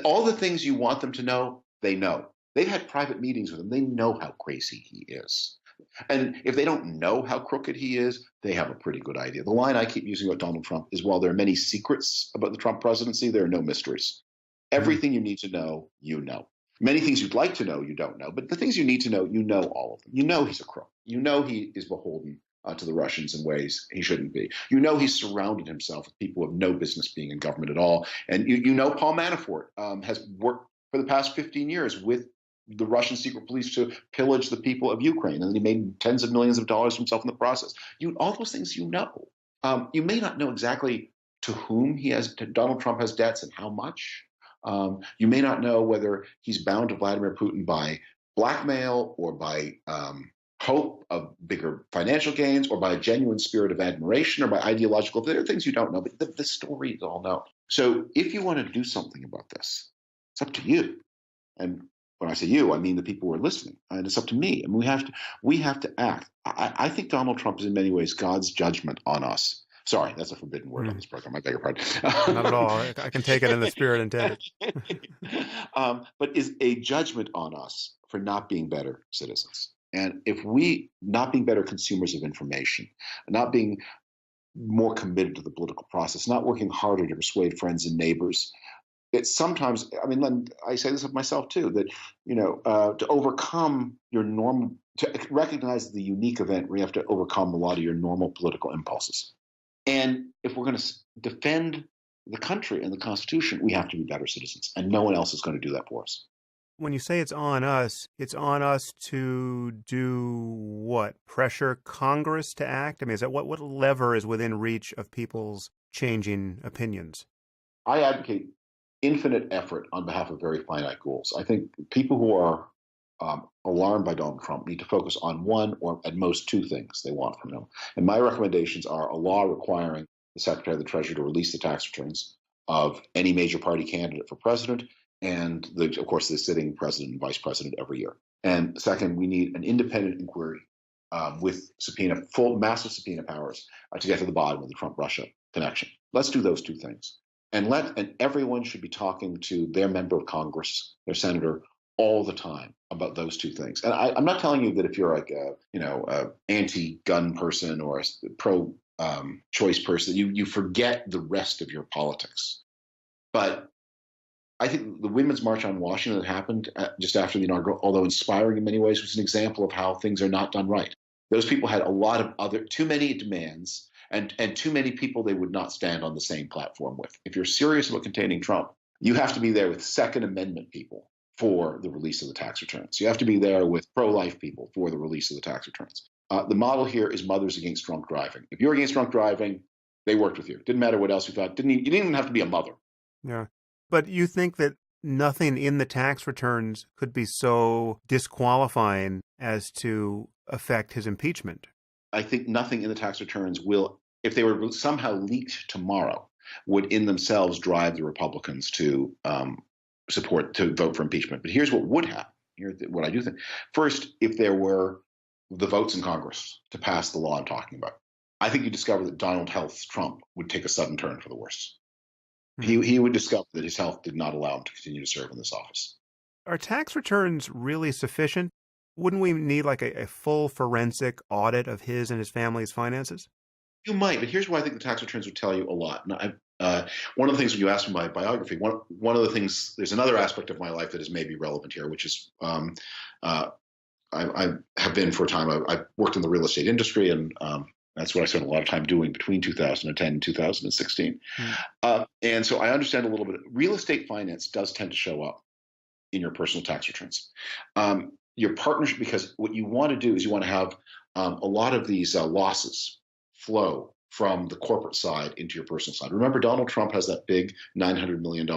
All the things you want them to know, they know. They've had private meetings with him. They know how crazy he is. And if they don't know how crooked he is, they have a pretty good idea. The line I keep using about Donald Trump is, while there are many secrets about the Trump presidency, there are no mysteries. Everything you need to know, you know. Many things you'd like to know, you don't know. But the things you need to know, you know all of them. You know he's a crook. You know he is beholden to the Russians in ways he shouldn't be. You know he's surrounded himself with people who have no business being in government at all. And you know Paul Manafort has worked for the past 15 years with the Russian secret police to pillage the people of Ukraine, and then he made tens of millions of dollars for himself in the process. All those things you know. You may not know exactly to whom Donald Trump has debts and how much. You may not know whether he's bound to Vladimir Putin by blackmail or by hope of bigger financial gains or by a genuine spirit of admiration or by ideological. There are things you don't know, but the stories all know. So if you want to do something about this, it's up to you. And when I say you, I mean the people who are listening, and it's up to me. And we have to act. I think Donald Trump is in many ways God's judgment on us. Sorry, that's a forbidden word on this program. I beg your pardon. Not at all. I can take it in the spirit intended. But is a judgment on us for not being better citizens. And if we not being better consumers of information, not being more committed to the political process, not working harder to persuade friends and neighbors, it's sometimes, I mean, I say this of myself too, that, to overcome your normal, to recognize the unique event where you have to overcome a lot of your normal political impulses. And if we're going to defend the country and the Constitution, we have to be better citizens, and no one else is going to do that for us. When you say it's on us to do what? Pressure Congress to act? I mean, is that what lever is within reach of people's changing opinions? I advocate infinite effort on behalf of very finite goals. I think people who are alarmed by Donald Trump need to focus on one or at most two things they want from him. And my recommendations are a law requiring the Secretary of the Treasury to release the tax returns of any major party candidate for president and, of course, the sitting president and vice president every year. And second, we need an independent inquiry with massive subpoena powers to get to the bottom of the Trump-Russia connection. Let's do those two things. And everyone should be talking to their member of Congress, their senator, all the time about those two things. And I'm not telling you that if you're like a anti-gun person or a pro-choice person, you forget the rest of your politics. But I think the Women's March on Washington that happened just after the inaugural, although inspiring in many ways, was an example of how things are not done right. Those people had a lot of too many demands and too many people they would not stand on the same platform with. If you're serious about containing Trump, you have to be there with Second Amendment people for the release of the tax returns. You have to be there with pro-life people for the release of the tax returns. The model here is mothers against drunk driving. If you're against drunk driving, they worked with you. Didn't matter what else you thought. You didn't even have to be a mother. Yeah. But you think that nothing in the tax returns could be so disqualifying as to affect his impeachment? I think nothing in the tax returns will, if they were somehow leaked tomorrow, would in themselves drive the Republicans to vote for impeachment. But here's what would happen. Here's what I do think. First, if there were the votes in Congress to pass the law I'm talking about, I think you discover that Donald Trump would take a sudden turn for the worse. He would discover that his health did not allow him to continue to serve in this office. Are tax returns really sufficient? Wouldn't we need like a full forensic audit of his and his family's finances? You might, but here's why I think the tax returns would tell you a lot. And one of the things when you asked me my biography, one of the things, there's another aspect of my life that is maybe relevant here, which is I have been for a time, I've worked in the real estate industry, and that's what I spent a lot of time doing between 2010 and 2016. And so I understand a little bit. Real estate finance does tend to show up in your personal tax returns. Your partnership, because what you want to do is you want to have a lot of these losses flow from the corporate side into your personal side. Remember, Donald Trump has that big $900 million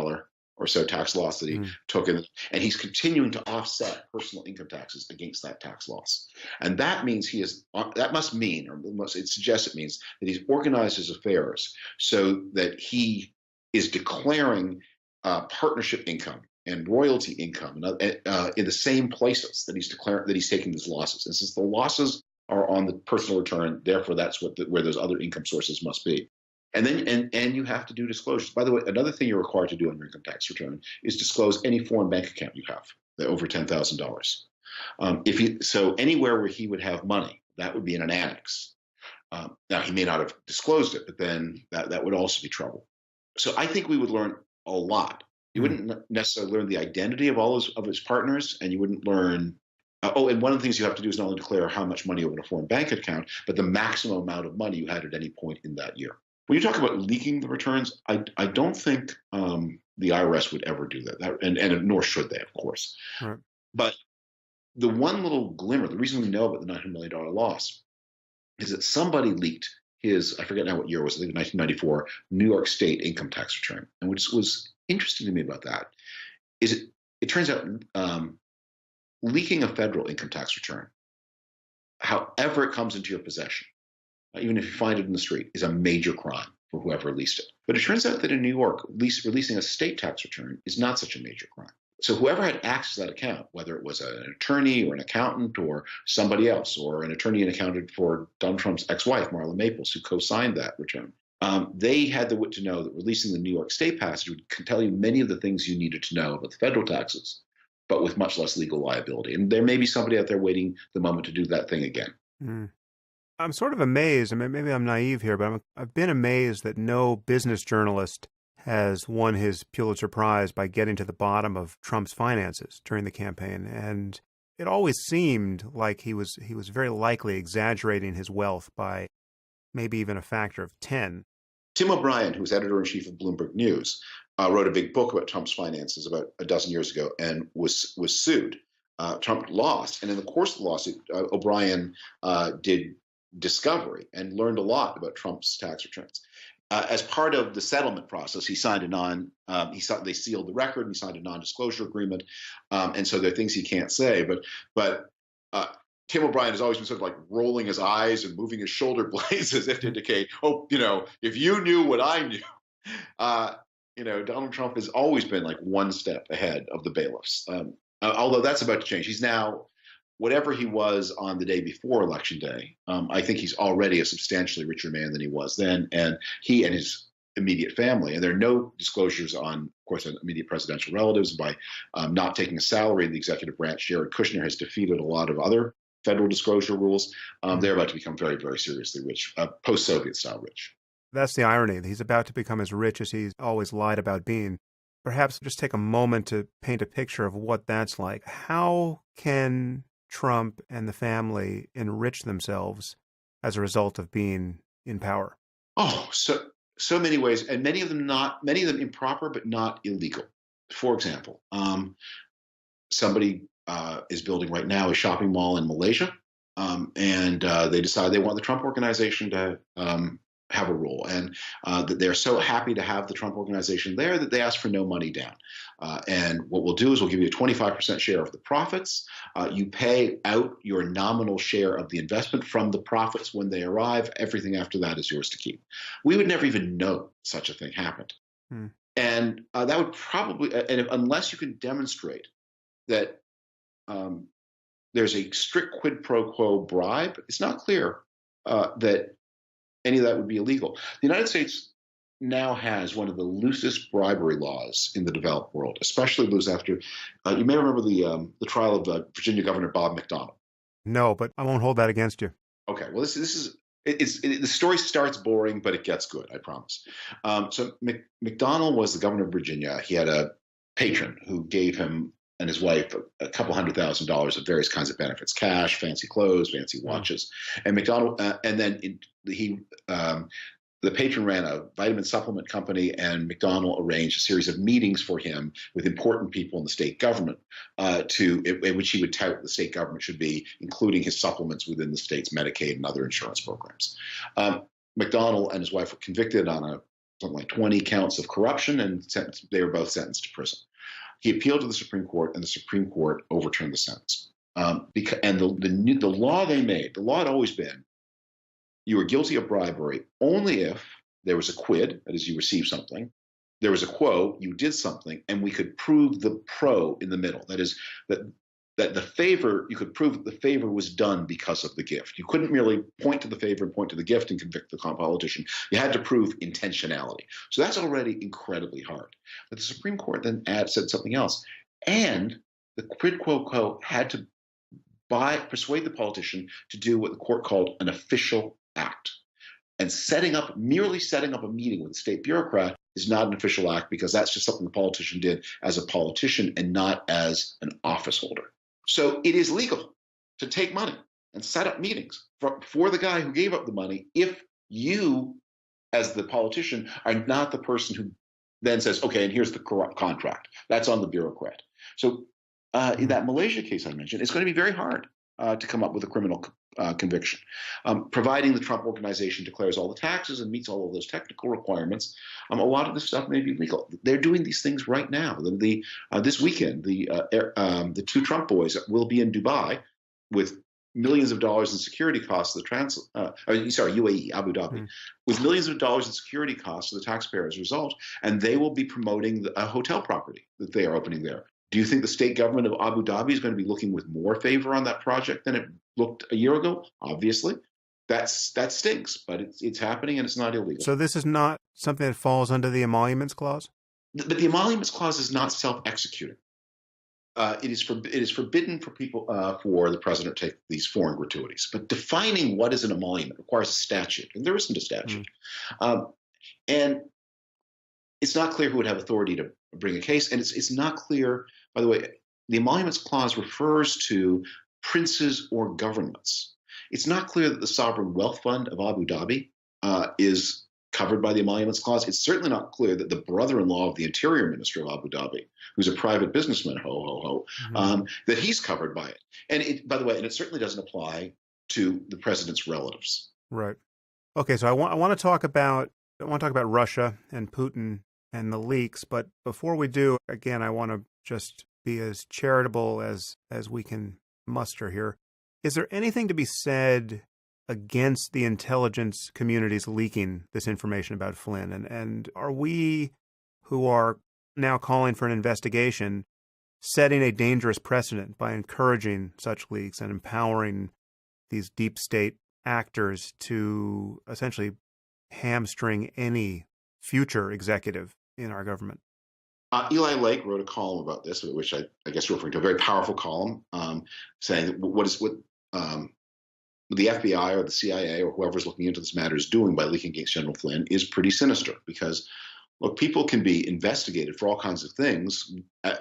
or so tax loss that he took in, and he's continuing to offset personal income taxes against that tax loss. And that means it suggests it means that he's organized his affairs so that he is declaring partnership income and royalty income in the same places that he's taking these losses. And since the losses are on the personal return, therefore that's where those other income sources must be. And then and you have to do disclosures. By the way, another thing you're required to do on your income tax return is disclose any foreign bank account you have, over $10,000. So anywhere where he would have money, that would be in an annex. Now he may not have disclosed it, but then that would also be trouble. So I think we would learn a lot. You wouldn't necessarily learn the identity of all of his partners, and you wouldn't learn. And one of the things you have to do is not only declare how much money you have in a foreign bank account, but the maximum amount of money you had at any point in that year. When you talk about leaking the returns, I don't think the IRS would ever do that, and nor should they, of course. Right. But the one little glimmer, the reason we know about the $900 million loss is that somebody leaked his, I forget now what year it was, I think 1994, New York State income tax return. And what was interesting to me about that is it turns out leaking a federal income tax return, however it comes into your possession, even if you find it in the street, is a major crime for whoever released it. But it turns out that in New York, releasing a state tax return is not such a major crime. So whoever had access to that account, whether it was an attorney or an accountant or somebody else, or an attorney and accountant for Donald Trump's ex-wife, Marla Maples, who co-signed that return, they had the wit to know that releasing the New York State passage would tell you many of the things you needed to know about the federal taxes, but with much less legal liability. And there may be somebody out there waiting the moment to do that thing again. I'm sort of amazed. I mean, maybe I'm naive here, but I've been amazed that no business journalist has won his Pulitzer Prize by getting to the bottom of Trump's finances during the campaign. And it always seemed like he was very likely exaggerating his wealth by maybe even a factor of 10. Tim O'Brien, who was editor-in-chief of Bloomberg News, wrote a big book about Trump's finances about a dozen years ago and was sued. Trump lost. And in the course of the lawsuit, O'Brien did discovery and learned a lot about Trump's tax returns. As part of the settlement process, he signed they sealed the record and he signed a non-disclosure agreement. And so there are things he can't say. But Tim O'Brien has always been sort of like rolling his eyes and moving his shoulder blades as if to indicate, oh, if you knew what I knew. Donald Trump has always been like one step ahead of the bailiffs. Although that's about to change. He's now, whatever he was on the day before Election Day, I think he's already a substantially richer man than he was then. And he and his immediate family, and there are no disclosures on, of course, on immediate presidential relatives. By not taking a salary in the executive branch, Jared Kushner has defeated a lot of other federal disclosure rules. They're about to become very, very seriously rich, post-Soviet style rich. That's the irony. He's about to become as rich as he's always lied about being. Perhaps just take a moment to paint a picture of what that's like. How can Trump and the family enrich themselves as a result of being in power? Oh, so many ways, and many of them improper, but not illegal. For example, somebody is building right now a shopping mall in Malaysia, and they decide they want the Trump Organization to have a role, and that they're so happy to have the Trump Organization there that they ask for no money down. And what we'll do is we'll give you a 25% share of the profits. You pay out your nominal share of the investment from the profits when they arrive. Everything after that is yours to keep. We would never even know such a thing happened. And that would probably, unless you can demonstrate that there's a strict quid pro quo bribe, it's not clear that any of that would be illegal. The United States now has one of the loosest bribery laws in the developed world, especially loose after, you may remember the trial of Virginia Governor Bob McDonnell. No, but I won't hold that against you. Okay, well, the story starts boring, but it gets good, I promise. So McDonnell was the governor of Virginia. He had a patron who gave him and his wife a couple $100,000 of various kinds of benefits: cash, fancy clothes, fancy watches. And McDonnell, and then the patron ran a vitamin supplement company, and McDonnell arranged a series of meetings for him with important people in the state government, in which he would tout the state government should be including his supplements within the state's Medicaid and other insurance programs. McDonnell and his wife were convicted on something like 20 counts of corruption, and they were both sentenced to prison. He appealed to the Supreme Court, and the Supreme Court overturned the sentence. The law they made, the law had always been, you were guilty of bribery only if there was a quid, that is, you received something, there was a quo, you did something, and we could prove the pro in the middle. That is, that the favor, you could prove that the favor was done because of the gift. You couldn't merely point to the favor and point to the gift and convict the politician. You had to prove intentionality. So that's already incredibly hard. But the Supreme Court then said something else. And the quid pro quo had to persuade the politician to do what the court called an official act. And merely setting up a meeting with a state bureaucrat is not an official act, because that's just something the politician did as a politician and not as an office holder. So it is legal to take money and set up meetings for the guy who gave up the money if you, as the politician, are not the person who then says, okay, and here's the contract. That's on the bureaucrat. So in that Malaysia case I mentioned, it's going to be very hard to come up with a criminal conviction. Providing the Trump Organization declares all the taxes and meets all of those technical requirements, a lot of this stuff may be legal. They're doing these things right now. This weekend, the two Trump boys will be in Dubai with millions of dollars in security costs of the UAE, Abu Dhabi, with millions of dollars in security costs to the taxpayer as a result, and they will be promoting a hotel property that they are opening there. Do you think the state government of Abu Dhabi is going to be looking with more favor on that project than it looked a year ago? Obviously. That stinks, but it's happening and it's not illegal. So this is not something that falls under the Emoluments Clause? But the Emoluments Clause is not self-executing. It is forbidden for the president to take these foreign gratuities. But defining what is an emolument requires a statute, and there isn't a statute. And it's not clear who would have authority to bring a case, and it's not clear, by the way, the Emoluments Clause refers to princes or governments. It's not clear that the Sovereign Wealth Fund of Abu Dhabi is covered by the Emoluments Clause. It's certainly not clear that the brother-in-law of the Interior Minister of Abu Dhabi, who's a private businessman, that he's covered by it. And it certainly doesn't apply to the president's relatives. Right. Okay, so I want to talk about Russia and Putin and the leaks, but before we do, again, I want to just be as charitable as we can muster here. Is there anything to be said against the intelligence communities leaking this information about Flynn? And are we, who are now calling for an investigation, setting a dangerous precedent by encouraging such leaks and empowering these deep state actors to essentially hamstring any future executive in our government? Eli Lake wrote a column about this, which I guess you're referring to, a very powerful column, saying that what the FBI or the CIA or whoever's looking into this matter is doing by leaking against General Flynn is pretty sinister, because look, people can be investigated for all kinds of things,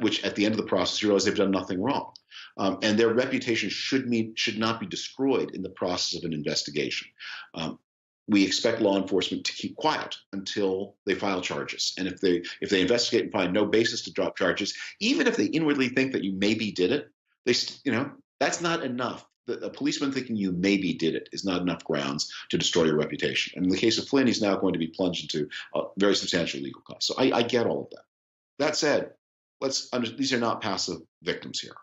which at the end of the process you realize they've done nothing wrong, and their reputation should not be destroyed in the process of an investigation. We expect law enforcement to keep quiet until they file charges, and if they investigate and find no basis to drop charges, even if they inwardly think that you maybe did it, that's not enough. A policeman thinking you maybe did it is not enough grounds to destroy your reputation. And in the case of Flynn, he's now going to be plunged into very substantial legal costs. So I get all of that. That said, these are not passive victims here.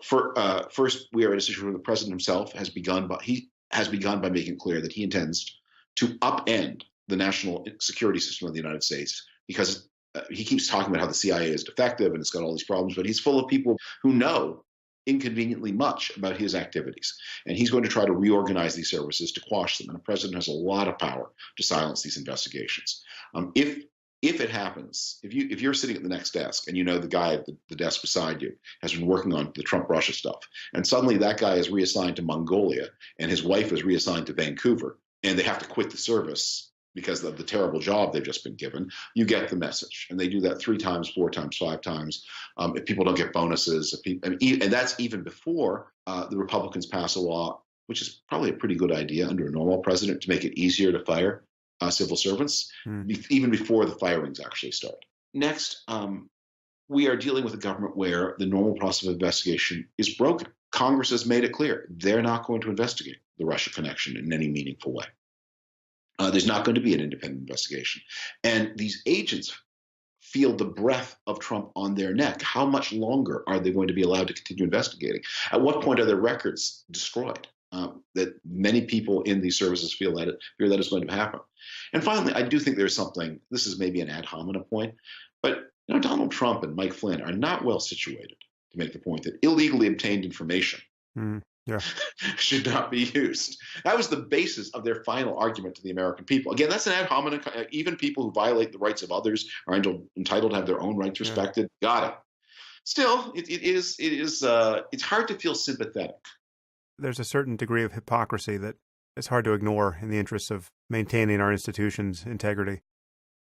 First, we are in a situation where the president himself has begun by making clear that he intends to upend the national security system of the United States, because he keeps talking about how the CIA is defective and it's got all these problems, but he's full of people who know inconveniently much about his activities. And he's going to try to reorganize these services to quash them. And the president has a lot of power to silence these investigations. If it happens, if you're sitting at the next desk and you know the guy at the desk beside you has been working on the Trump-Russia stuff, and suddenly that guy is reassigned to Mongolia and his wife is reassigned to Vancouver, and they have to quit the service because of the terrible job they've just been given, you get the message. And they do that 3 times, 4 times, 5 times. If people don't get bonuses, and that's even before the Republicans pass a law, which is probably a pretty good idea under a normal president, to make it easier to fire civil servants, even before the firings actually start. Next, we are dealing with a government where the normal process of investigation is broken. Congress has made it clear they're not going to investigate the Russia connection in any meaningful way. There's not going to be an independent investigation. And these agents feel the breath of Trump on their neck. How much longer are they going to be allowed to continue investigating? At what point are their records destroyed? That many people in these services fear that is going to happen. And finally, I do think there's something, this is maybe an ad hominem point, but Donald Trump and Mike Flynn are not well situated to make the point that illegally obtained information should not be used. That was the basis of their final argument to the American people. Again, that's an ad hominem. Even people who violate the rights of others are entitled to have their own rights respected. Got it. Still, it's hard to feel sympathetic. There's a certain degree of hypocrisy that is hard to ignore in the interests of maintaining our institutions' integrity.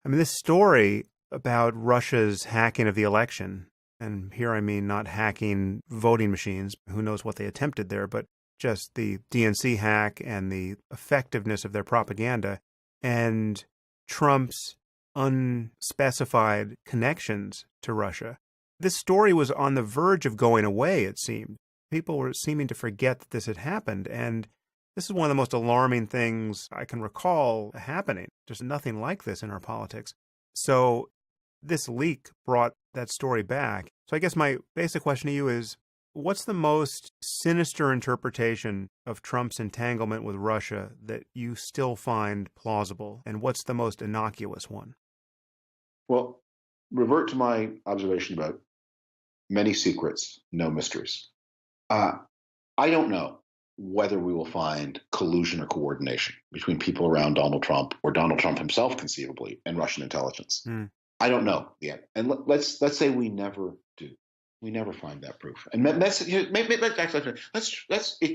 I mean, this story about Russia's hacking of the election, and here I mean not hacking voting machines, who knows what they attempted there, but just the DNC hack and the effectiveness of their propaganda, and Trump's unspecified connections to Russia. This story was on the verge of going away, it seemed. People were seeming to forget that this had happened, and this is one of the most alarming things I can recall happening. There's nothing like this in our politics. So this leak brought that story back. So I guess my basic question to you is, what's the most sinister interpretation of Trump's entanglement with Russia that you still find plausible? And what's the most innocuous one? Well, revert to my observation about many secrets, no mysteries. I don't know whether we will find collusion or coordination between people around Donald Trump or Donald Trump himself, conceivably, and Russian intelligence. I don't know yet. And let's say we never do. We never find that proof. And it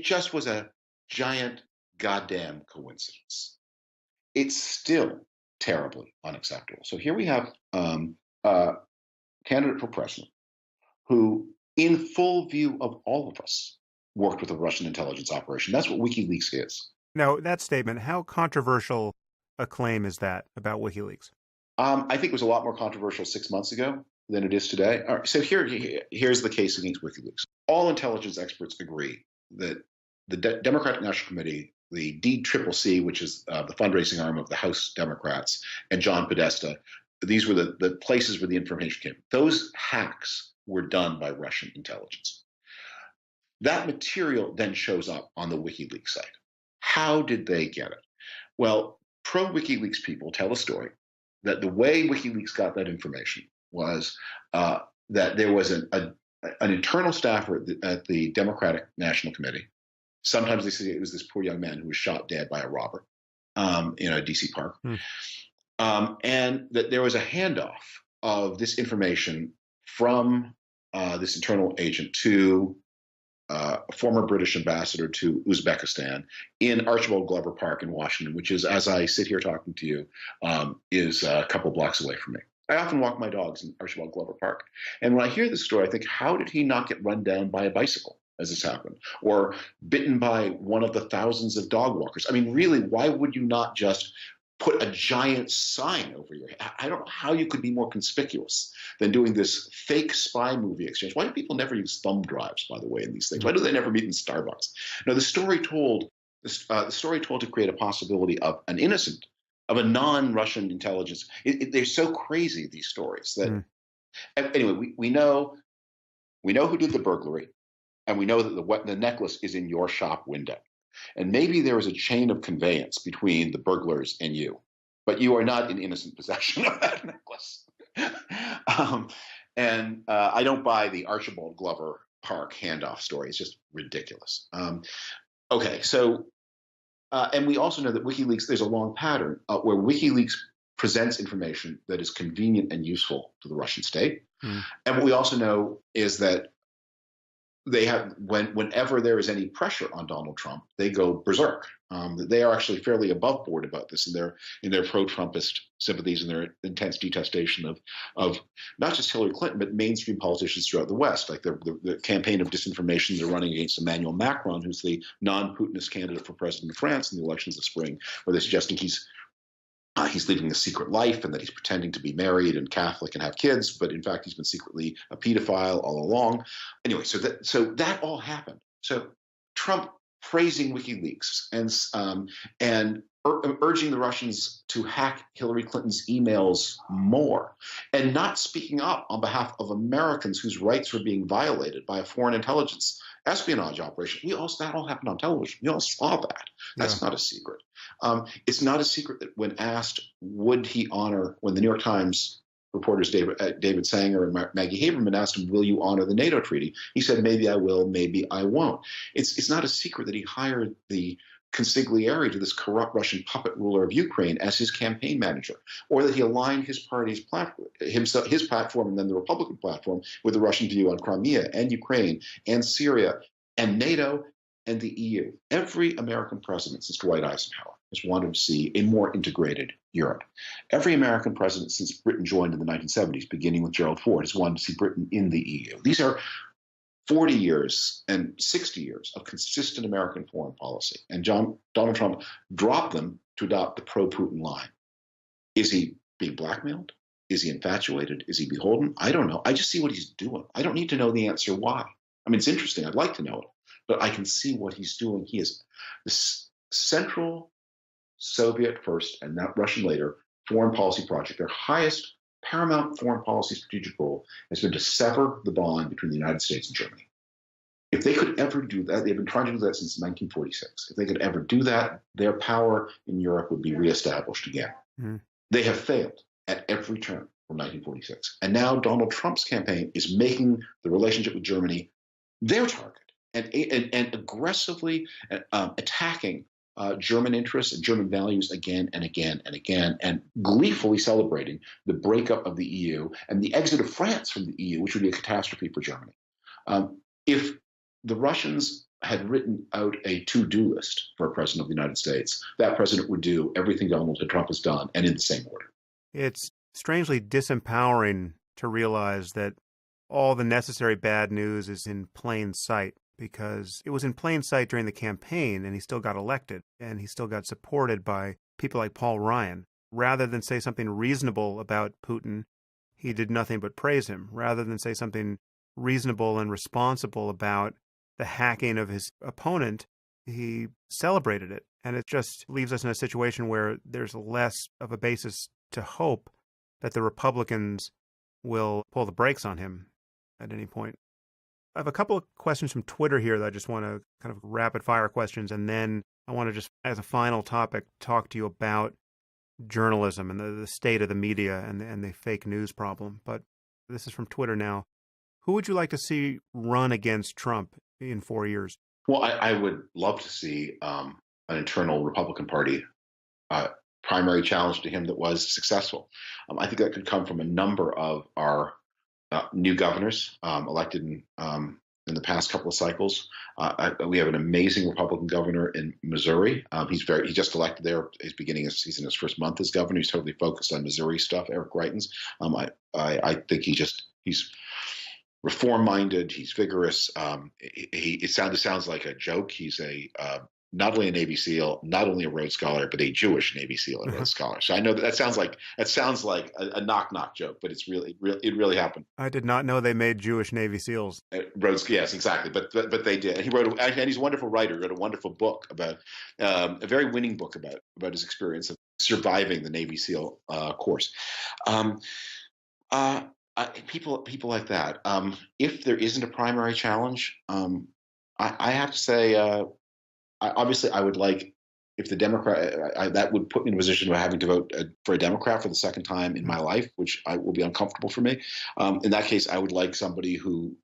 just was a giant goddamn coincidence. It's still terribly unacceptable. So here we have a candidate for president who, in full view of all of us, worked with a Russian intelligence operation. That's what WikiLeaks is. Now, that statement, how controversial a claim is that about WikiLeaks? I think it was a lot more controversial 6 months ago than it is today. All right, so here's the case against WikiLeaks. All intelligence experts agree that the Democratic National Committee, the DCCC, which is the fundraising arm of the House Democrats, and John Podesta, these were the places where the information came. Those hacks were done by Russian intelligence. That material then shows up on the WikiLeaks site. How did they get it? Well, pro-WikiLeaks people tell a story that the way WikiLeaks got that information was that there was an internal staffer at the Democratic National Committee. Sometimes they say it was this poor young man who was shot dead by a robber in a DC park. And that there was a handoff of this information from this internal agent to a former British ambassador to Uzbekistan in Archibald Glover Park in Washington, which is, as I sit here talking to you, is a couple blocks away from me. I often walk my dogs in Archibald Glover Park. And when I hear this story, I think, how did he not get run down by a bicycle as this happened? Or bitten by one of the thousands of dog walkers? I mean, really, why would you not just put a giant sign over your head? I don't know how you could be more conspicuous than doing this fake spy movie exchange. Why do people never use thumb drives, by the way, in these things? Why do they never meet in Starbucks? No, the story told to create a possibility of an innocent, of a non-Russian intelligence. They're so crazy, these stories, that anyway, we know who did the burglary, and we know that the necklace is in your shop window. And maybe there is a chain of conveyance between the burglars and you, but you are not in innocent possession of that necklace. I don't buy the Archibald Glover Park handoff story. It's just ridiculous. Okay, so, and we also know that WikiLeaks, there's a long pattern where WikiLeaks presents information that is convenient and useful to the Russian state. And what we also know is that they have, whenever there is any pressure on Donald Trump, they go berserk. They are actually fairly above board about this in their pro-Trumpist sympathies and their intense detestation of not just Hillary Clinton, but mainstream politicians throughout the West, like the campaign of disinformation they're running against Emmanuel Macron, who's the non-Putinist candidate for president of France in the elections this spring, where they're suggesting he's leading a secret life and that he's pretending to be married and Catholic and have kids, but in fact he's been secretly a pedophile all along. Anyway, so that all happened. So Trump praising WikiLeaks and urging the Russians to hack Hillary Clinton's emails more, and not speaking up on behalf of Americans whose rights were being violated by a foreign intelligence espionage operation. That all happened on television. We all saw that. That's not a secret. It's not a secret that when asked, would he honor, when the New York Times reporters David Sanger and Maggie Haberman asked him, will you honor the NATO treaty? He said, maybe I will, maybe I won't. It's not a secret that he hired the consigliere to this corrupt Russian puppet ruler of Ukraine as his campaign manager, or that he aligned his party's platform, his platform and then the Republican platform, with the Russian view on Crimea and Ukraine and Syria and NATO and the EU. Every American president since Dwight Eisenhower has wanted to see a more integrated Europe. Every American president since Britain joined in the 1970s, beginning with Gerald Ford, has wanted to see Britain in the EU. These are 40 years and 60 years of consistent American foreign policy. And Donald Trump dropped them to adopt the pro-Putin line. Is he being blackmailed? Is he infatuated? Is he beholden? I don't know. I just see what he's doing. I don't need to know the answer why. I mean, it's interesting. I'd like to know it. But I can see what he's doing. He is the central Soviet first and not Russian later foreign policy project. Their highest paramount foreign policy strategic goal has been to sever the bond between the United States and Germany. If they could ever do that, they've been trying to do that since 1946. If they could ever do that, their power in Europe would be reestablished again. They have failed at every turn from 1946. And now Donald Trump's campaign is making the relationship with Germany their target and aggressively attacking German interests and German values again and again and again, and gleefully celebrating the breakup of the EU and the exit of France from the EU, which would be a catastrophe for Germany. If the Russians had written out a to-do list for a president of the United States, that president would do everything Donald Trump has done, and in the same order. It's strangely disempowering to realize that all the necessary bad news is in plain sight, because it was in plain sight during the campaign and he still got elected and he still got supported by people like Paul Ryan. Rather than say something reasonable about Putin, he did nothing but praise him. Rather than say something reasonable and responsible about the hacking of his opponent, he celebrated it. And it just leaves us in a situation where there's less of a basis to hope that the Republicans will pull the brakes on him at any point. I have a couple of questions from Twitter here that I just want to kind of rapid fire questions. And then I want to just, as a final topic, talk to you about journalism and the state of the media and the fake news problem. But this is from Twitter now. Who would you like to see run against Trump in 4 years? Well, I would love to see an internal Republican Party primary challenge to him that was successful. I think that could come from a number of our new governors elected in the past couple of cycles. We have an amazing Republican governor in Missouri. He just elected there. He's he's in his first month as governor. He's totally focused on Missouri stuff. Eric Greitens. I think he's reform-minded. He's vigorous. It sounds like a joke. He's not only a Navy SEAL, not only a Rhodes Scholar, but a Jewish Navy SEAL and Rhodes Scholar. So I know that sounds like a knock joke, but it really happened. I did not know they made Jewish Navy SEALs. Rhodes, yes, exactly, but they did. And he's a wonderful writer. He wrote a wonderful book about a very winning book about his experience of surviving the Navy SEAL course. People like that. If there isn't a primary challenge, I have to say. Obviously, I would like if the Democrat that would put me in a position of having to vote for a Democrat for the second time in my life, which will be uncomfortable for me. In that case, I would like somebody who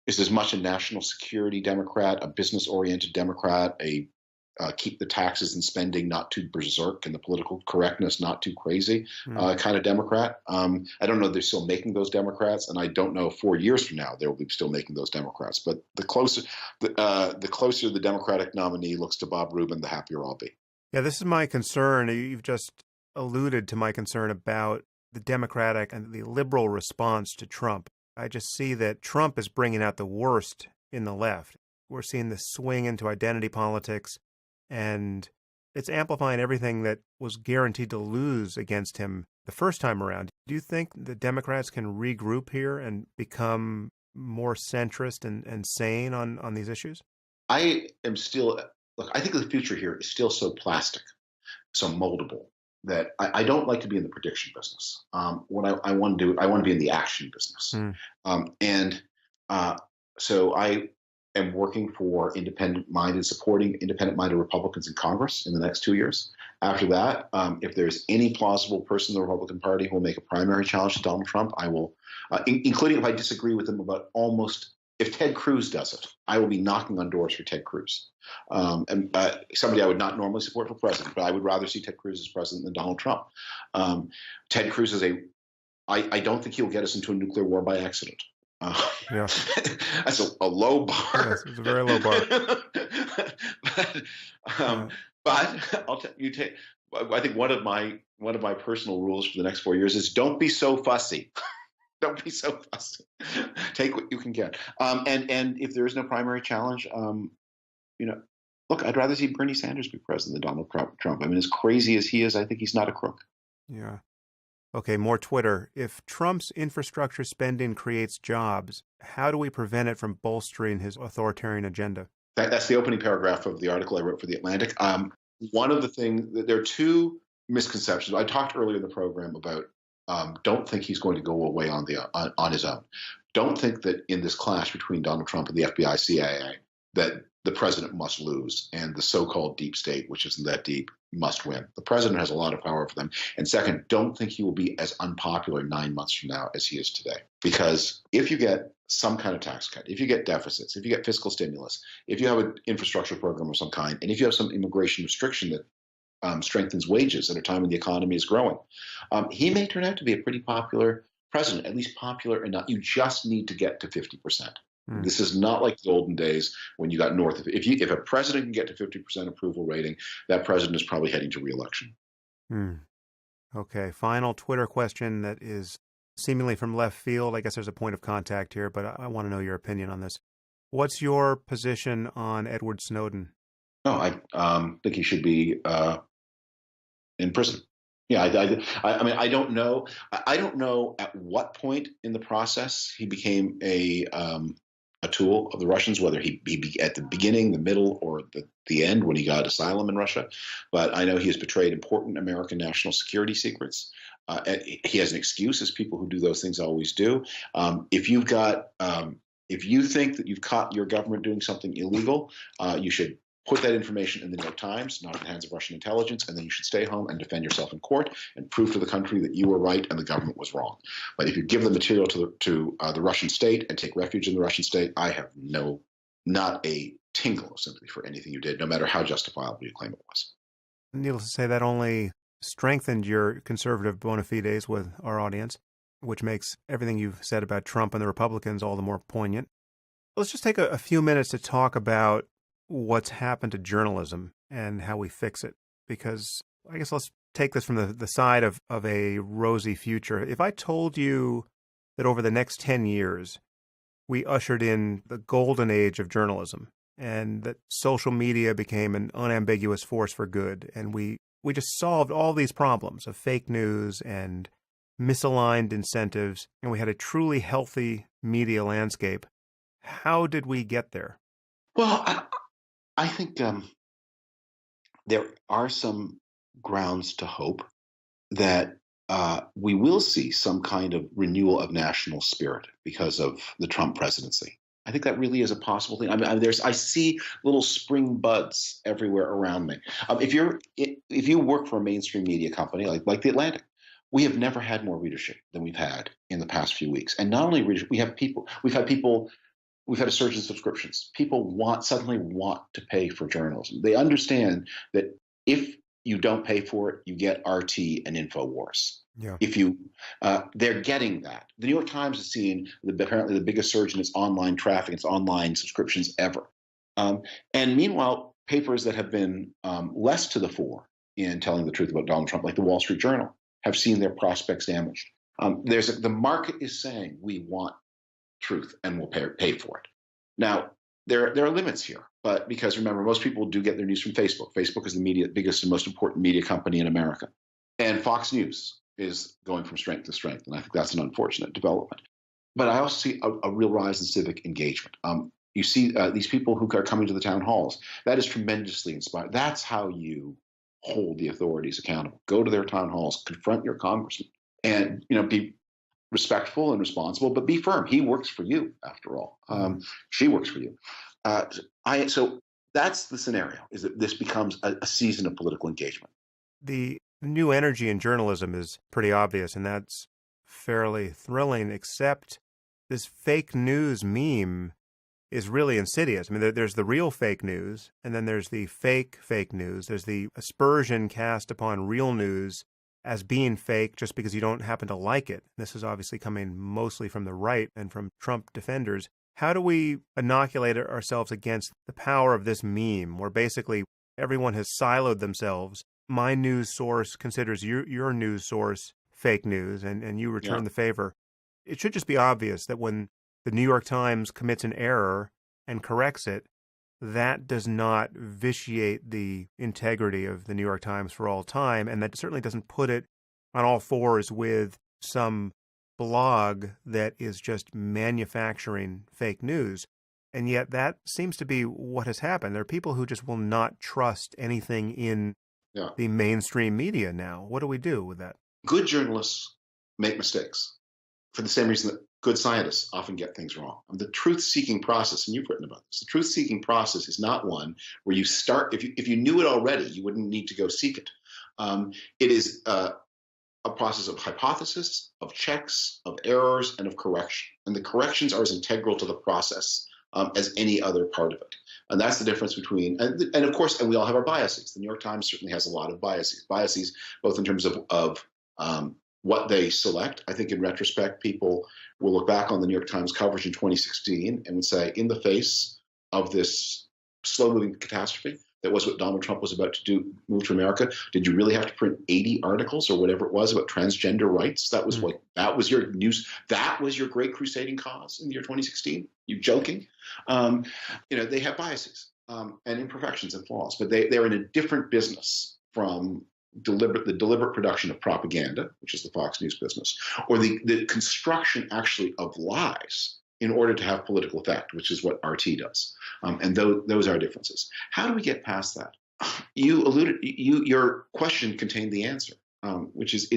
is as much a national security Democrat, a business-oriented Democrat, a keep the taxes and spending not too berserk and the political correctness not too crazy kind of Democrat. I don't know if they're still making those Democrats, and I don't know if 4 years from now they will be still making those Democrats. But the closer the Democratic nominee looks to Bob Rubin, the happier I'll be. Yeah, this is my concern. You've just alluded to my concern about the Democratic and the liberal response to Trump. I just see that Trump is bringing out the worst in the left. We're seeing this swing into identity politics, and it's amplifying everything that was guaranteed to lose against him the first time around. Do you think the Democrats can regroup here and become more centrist and sane on these issues? I think the future here is still so plastic, so moldable, that I don't like to be in the prediction business. What I want to do, I want to be in the action business. So I am working for supporting independent-minded Republicans in Congress in the next 2 years. After that, if there's any plausible person in the Republican Party who will make a primary challenge to Donald Trump, I will, including if I disagree with him about if Ted Cruz does it, I will be knocking on doors for Ted Cruz. Somebody I would not normally support for president, but I would rather see Ted Cruz as president than Donald Trump. Ted Cruz I don't think he'll get us into a nuclear war by accident. Yeah, that's a low bar. Yes, it's a very low bar. But I'll tell you. I think one of my personal rules for the next 4 years is don't be so fussy. Don't be so fussy. Take what you can get. And if there is no primary challenge, look, I'd rather see Bernie Sanders be president than Donald Trump. I mean, as crazy as he is, I think he's not a crook. Yeah. Okay, more Twitter. If Trump's infrastructure spending creates jobs, how do we prevent it from bolstering his authoritarian agenda? That's the opening paragraph of the article I wrote for The Atlantic. One of the things, there are two misconceptions. I talked earlier in the program about don't think he's going to go away on his own. Don't think that in this clash between Donald Trump and the FBI, CIA, that the president must lose and the so-called deep state, which isn't that deep, must win. The president has a lot of power over them. And second, don't think he will be as unpopular 9 months from now as he is today. Because if you get some kind of tax cut, if you get deficits, if you get fiscal stimulus, if you have an infrastructure program of some kind, and if you have some immigration restriction that strengthens wages at a time when the economy is growing, he may turn out to be a pretty popular president, at least popular enough. You just need to get to 50%. This is not like the olden days when you got north of if a president can get to 50% approval rating, that president is probably heading to re-election. Okay, final Twitter question that is seemingly from left field. I guess there's a point of contact here, but I want to know your opinion on this. What's your position on Edward Snowden? No, I think he should be in prison. Yeah, I mean, I don't know. I don't know at what point in the process he became a tool of the Russians, whether he be at the beginning, the middle, or the end when he got asylum in Russia. But I know he has betrayed important American national security secrets. He has an excuse, as people who do those things always do. If you've got If you think that you've caught your government doing something illegal, you should put that information in the New York Times, not in the hands of Russian intelligence, and then you should stay home and defend yourself in court and prove to the country that you were right and the government was wrong. But if you give the material to the Russian state and take refuge in the Russian state, I have not a tingle of sympathy for anything you did, no matter how justifiable you claim it was. Needless to say, that only strengthened your conservative bona fides with our audience, which makes everything you've said about Trump and the Republicans all the more poignant. Let's just take a few minutes to talk about what's happened to journalism and how we fix it, because I guess let's take this from the side of a rosy future. If I told you that over the next 10 years, we ushered in the golden age of journalism and that social media became an unambiguous force for good, and we just solved all these problems of fake news and misaligned incentives, and we had a truly healthy media landscape, how did we get there? Well, I think there are some grounds to hope that we will see some kind of renewal of national spirit because of the Trump presidency. I think that really is a possible thing. I see little spring buds everywhere around me. If you work for a mainstream media company like The Atlantic, we have never had more readership than we've had in the past few weeks. And not only readership, we've had a surge in subscriptions. People suddenly want to pay for journalism. They understand that if you don't pay for it, you get RT and InfoWars. Yeah. They're getting that. The New York Times has seen apparently the biggest surge in its online traffic, its online subscriptions ever. And meanwhile, papers that have been less to the fore in telling the truth about Donald Trump, like the Wall Street Journal, have seen their prospects damaged. The market is saying we want truth and we'll pay for it. Now, there are limits here, but because remember, most people do get their news from Facebook. Facebook is the biggest and most important media company in America. And Fox News is going from strength to strength, and I think that's an unfortunate development. But I also see a real rise in civic engagement. You see these people who are coming to the town halls. That is tremendously inspiring. That's how you hold the authorities accountable. Go to their town halls, confront your congressman, and be respectful and responsible, but be firm. He works for you, after all. She works for you. So that's the scenario, is that this becomes a season of political engagement. The new energy in journalism is pretty obvious, and that's fairly thrilling, except this fake news meme is really insidious. I mean, there's the real fake news, and then there's the fake news. There's the aspersion cast upon real news as being fake just because you don't happen to like it. This is obviously coming mostly from the right and from Trump defenders. How do we inoculate ourselves against the power of this meme, where basically everyone has siloed themselves? My news source considers your news source fake news, and you return the favor. It should just be obvious that when the New York Times commits an error and corrects it, that does not vitiate the integrity of the New York Times for all time, and that certainly doesn't put it on all fours with some blog that is just manufacturing fake news. And yet that seems to be what has happened. There are people who just will not trust anything in the mainstream media now. What do we do with that? Good journalists make mistakes for the same reason that good scientists often get things wrong. The truth-seeking process, and you've written about this, the truth-seeking process is not one where you start, if you knew it already, you wouldn't need to go seek it. It is a process of hypothesis, of checks, of errors, and of correction. And the corrections are as integral to the process as any other part of it. And that's the difference between, and of course, and we all have our biases. The New York Times certainly has a lot of biases both in terms of what they select. I think in retrospect, people will look back on the New York Times coverage in 2016 and would say, in the face of this slow-moving catastrophe that was what Donald Trump was about to move to America, did you really have to print 80 articles or whatever it was about transgender rights? That was that was your news. That was your great crusading cause in the year 2016. You joking? They have biases and imperfections and flaws, but they're in a different business from the deliberate production of propaganda, which is the Fox News business, or the construction actually of lies in order to have political effect, which is what RT does. And those are differences. How do we get past that? Your question contained the answer, which is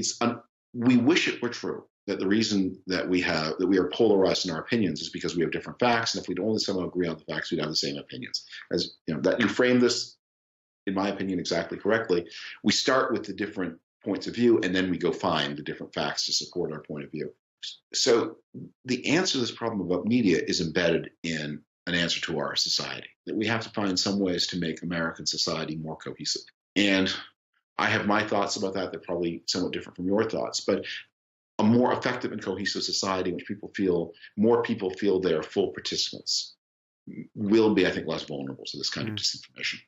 we wish it were true that the reason that we are polarized in our opinions is because we have different facts, and if we'd only somehow agree on the facts, we'd have the same opinions. As you know, that you frame this, in my opinion, exactly correctly. We start with the different points of view, and then we go find the different facts to support our point of view. So the answer to this problem about media is embedded in an answer to our society, that we have to find some ways to make American society more cohesive. And I have my thoughts about that. They're probably somewhat different from your thoughts, but a more effective and cohesive society in which more people feel they are full participants will be, I think, less vulnerable to this kind of disinformation.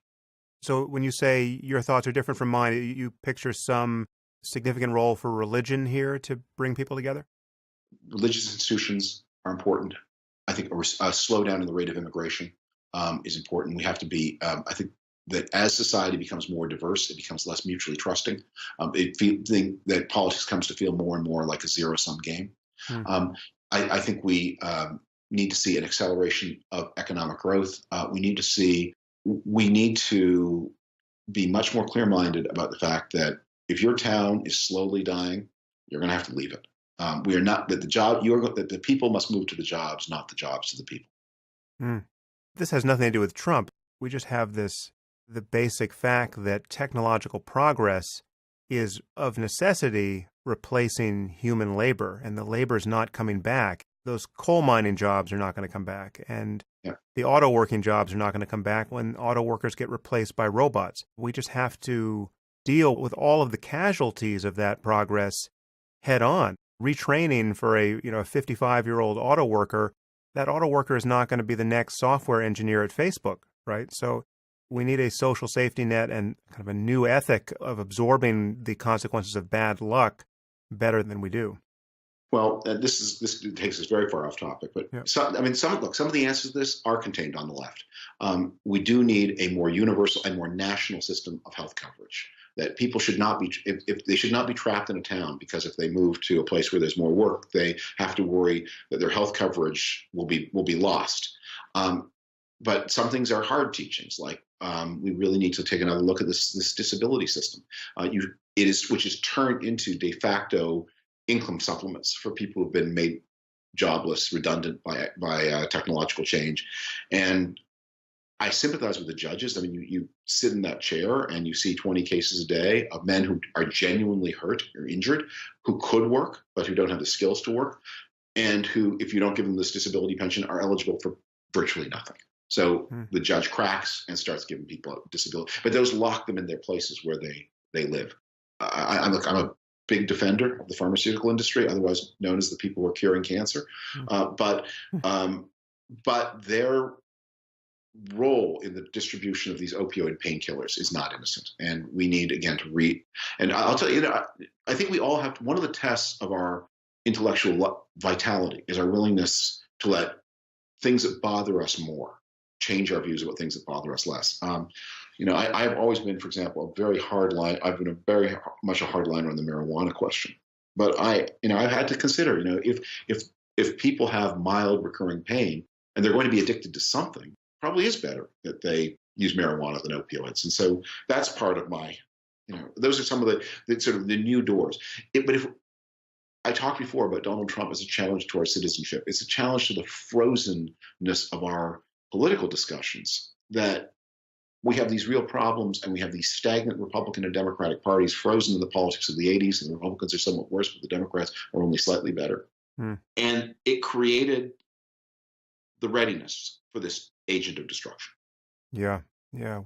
So when you say your thoughts are different from mine, you picture some significant role for religion here to bring people together? Religious institutions are important. I think a slowdown in the rate of immigration is important. We have to be, I think that as society becomes more diverse, it becomes less mutually trusting. That politics comes to feel more and more like a zero-sum game. I think we need to see an acceleration of economic growth. We need to be much more clear-minded about the fact that if your town is slowly dying, you're going to have to leave it. We are not that the people must move to the jobs, not the jobs to the people. This has nothing to do with Trump. We just have the basic fact that technological progress is of necessity replacing human labor, and the labor is not coming back. Those coal mining jobs are not going to come back, and the auto working jobs are not going to come back when auto workers get replaced by robots. We just have to deal with all of the casualties of that progress head on. Retraining for a 55-year-old auto worker, that auto worker is not going to be the next software engineer at Facebook, right? So we need a social safety net and kind of a new ethic of absorbing the consequences of bad luck better than we do. Well, this takes us very far off topic, but some of the answers to this are contained on the left. We do need a more universal and more national system of health coverage. That people should not be, if they should not be trapped in a town because if they move to a place where there's more work, they have to worry that their health coverage will be lost. But some things are hard teachings, like we really need to take another look at this disability system, which is turned into de facto income supplements for people who've been made jobless, redundant by technological change. And I sympathize with the judges. I mean, you sit in that chair and you see 20 cases a day of men who are genuinely hurt or injured, who could work, but who don't have the skills to work, and who, if you don't give them this disability pension, are eligible for virtually nothing. So the judge cracks and starts giving people disability, but those lock them in their places where they live. I'm a big defender of the pharmaceutical industry, otherwise known as the people who are curing cancer. But their role in the distribution of these opioid painkillers is not innocent. And we need, again, to read. And I'll tell you, I think we all have to, one of the tests of our intellectual vitality is our willingness to let things that bother us more change our views about things that bother us less. I have always been, for example, I've been very much a hardliner on the marijuana question. But I've had to consider, if people have mild recurring pain and they're going to be addicted to something, probably is better that they use marijuana than opioids. And so that's part of my, those are some of the sort of the new doors. But if I talked before about Donald Trump as a challenge to our citizenship, it's a challenge to the frozenness of our political discussions, that we have these real problems and we have these stagnant Republican and Democratic parties frozen in the politics of the 80s, and the Republicans are somewhat worse, but the Democrats are only slightly better. And it created the readiness for this agent of destruction. Yeah.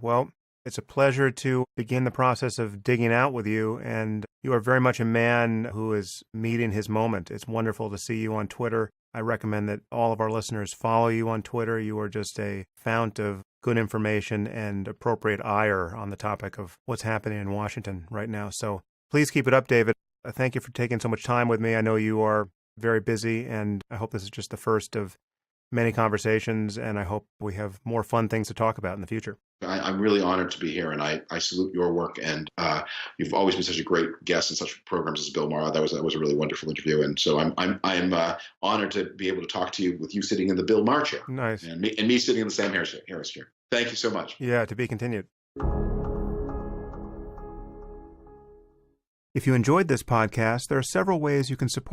Well, it's a pleasure to begin the process of digging out with you, and you are very much a man who is meeting his moment. It's wonderful to see you on Twitter. I recommend that all of our listeners follow you on Twitter. You are just a fount of good information and appropriate ire on the topic of what's happening in Washington right now. So please keep it up, David. Thank you for taking so much time with me. I know you are very busy, and I hope this is just the first of many conversations, and I hope we have more fun things to talk about in the future. I'm really honored to be here, and I salute your work. And you've always been such a great guest in such programs as Bill Maher. That was a really wonderful interview, and so I'm honored to be able to talk to you with you sitting in the Bill Maher chair, nice, and me sitting in the Sam Harris chair. Thank you so much. Yeah, to be continued. If you enjoyed this podcast, there are several ways you can support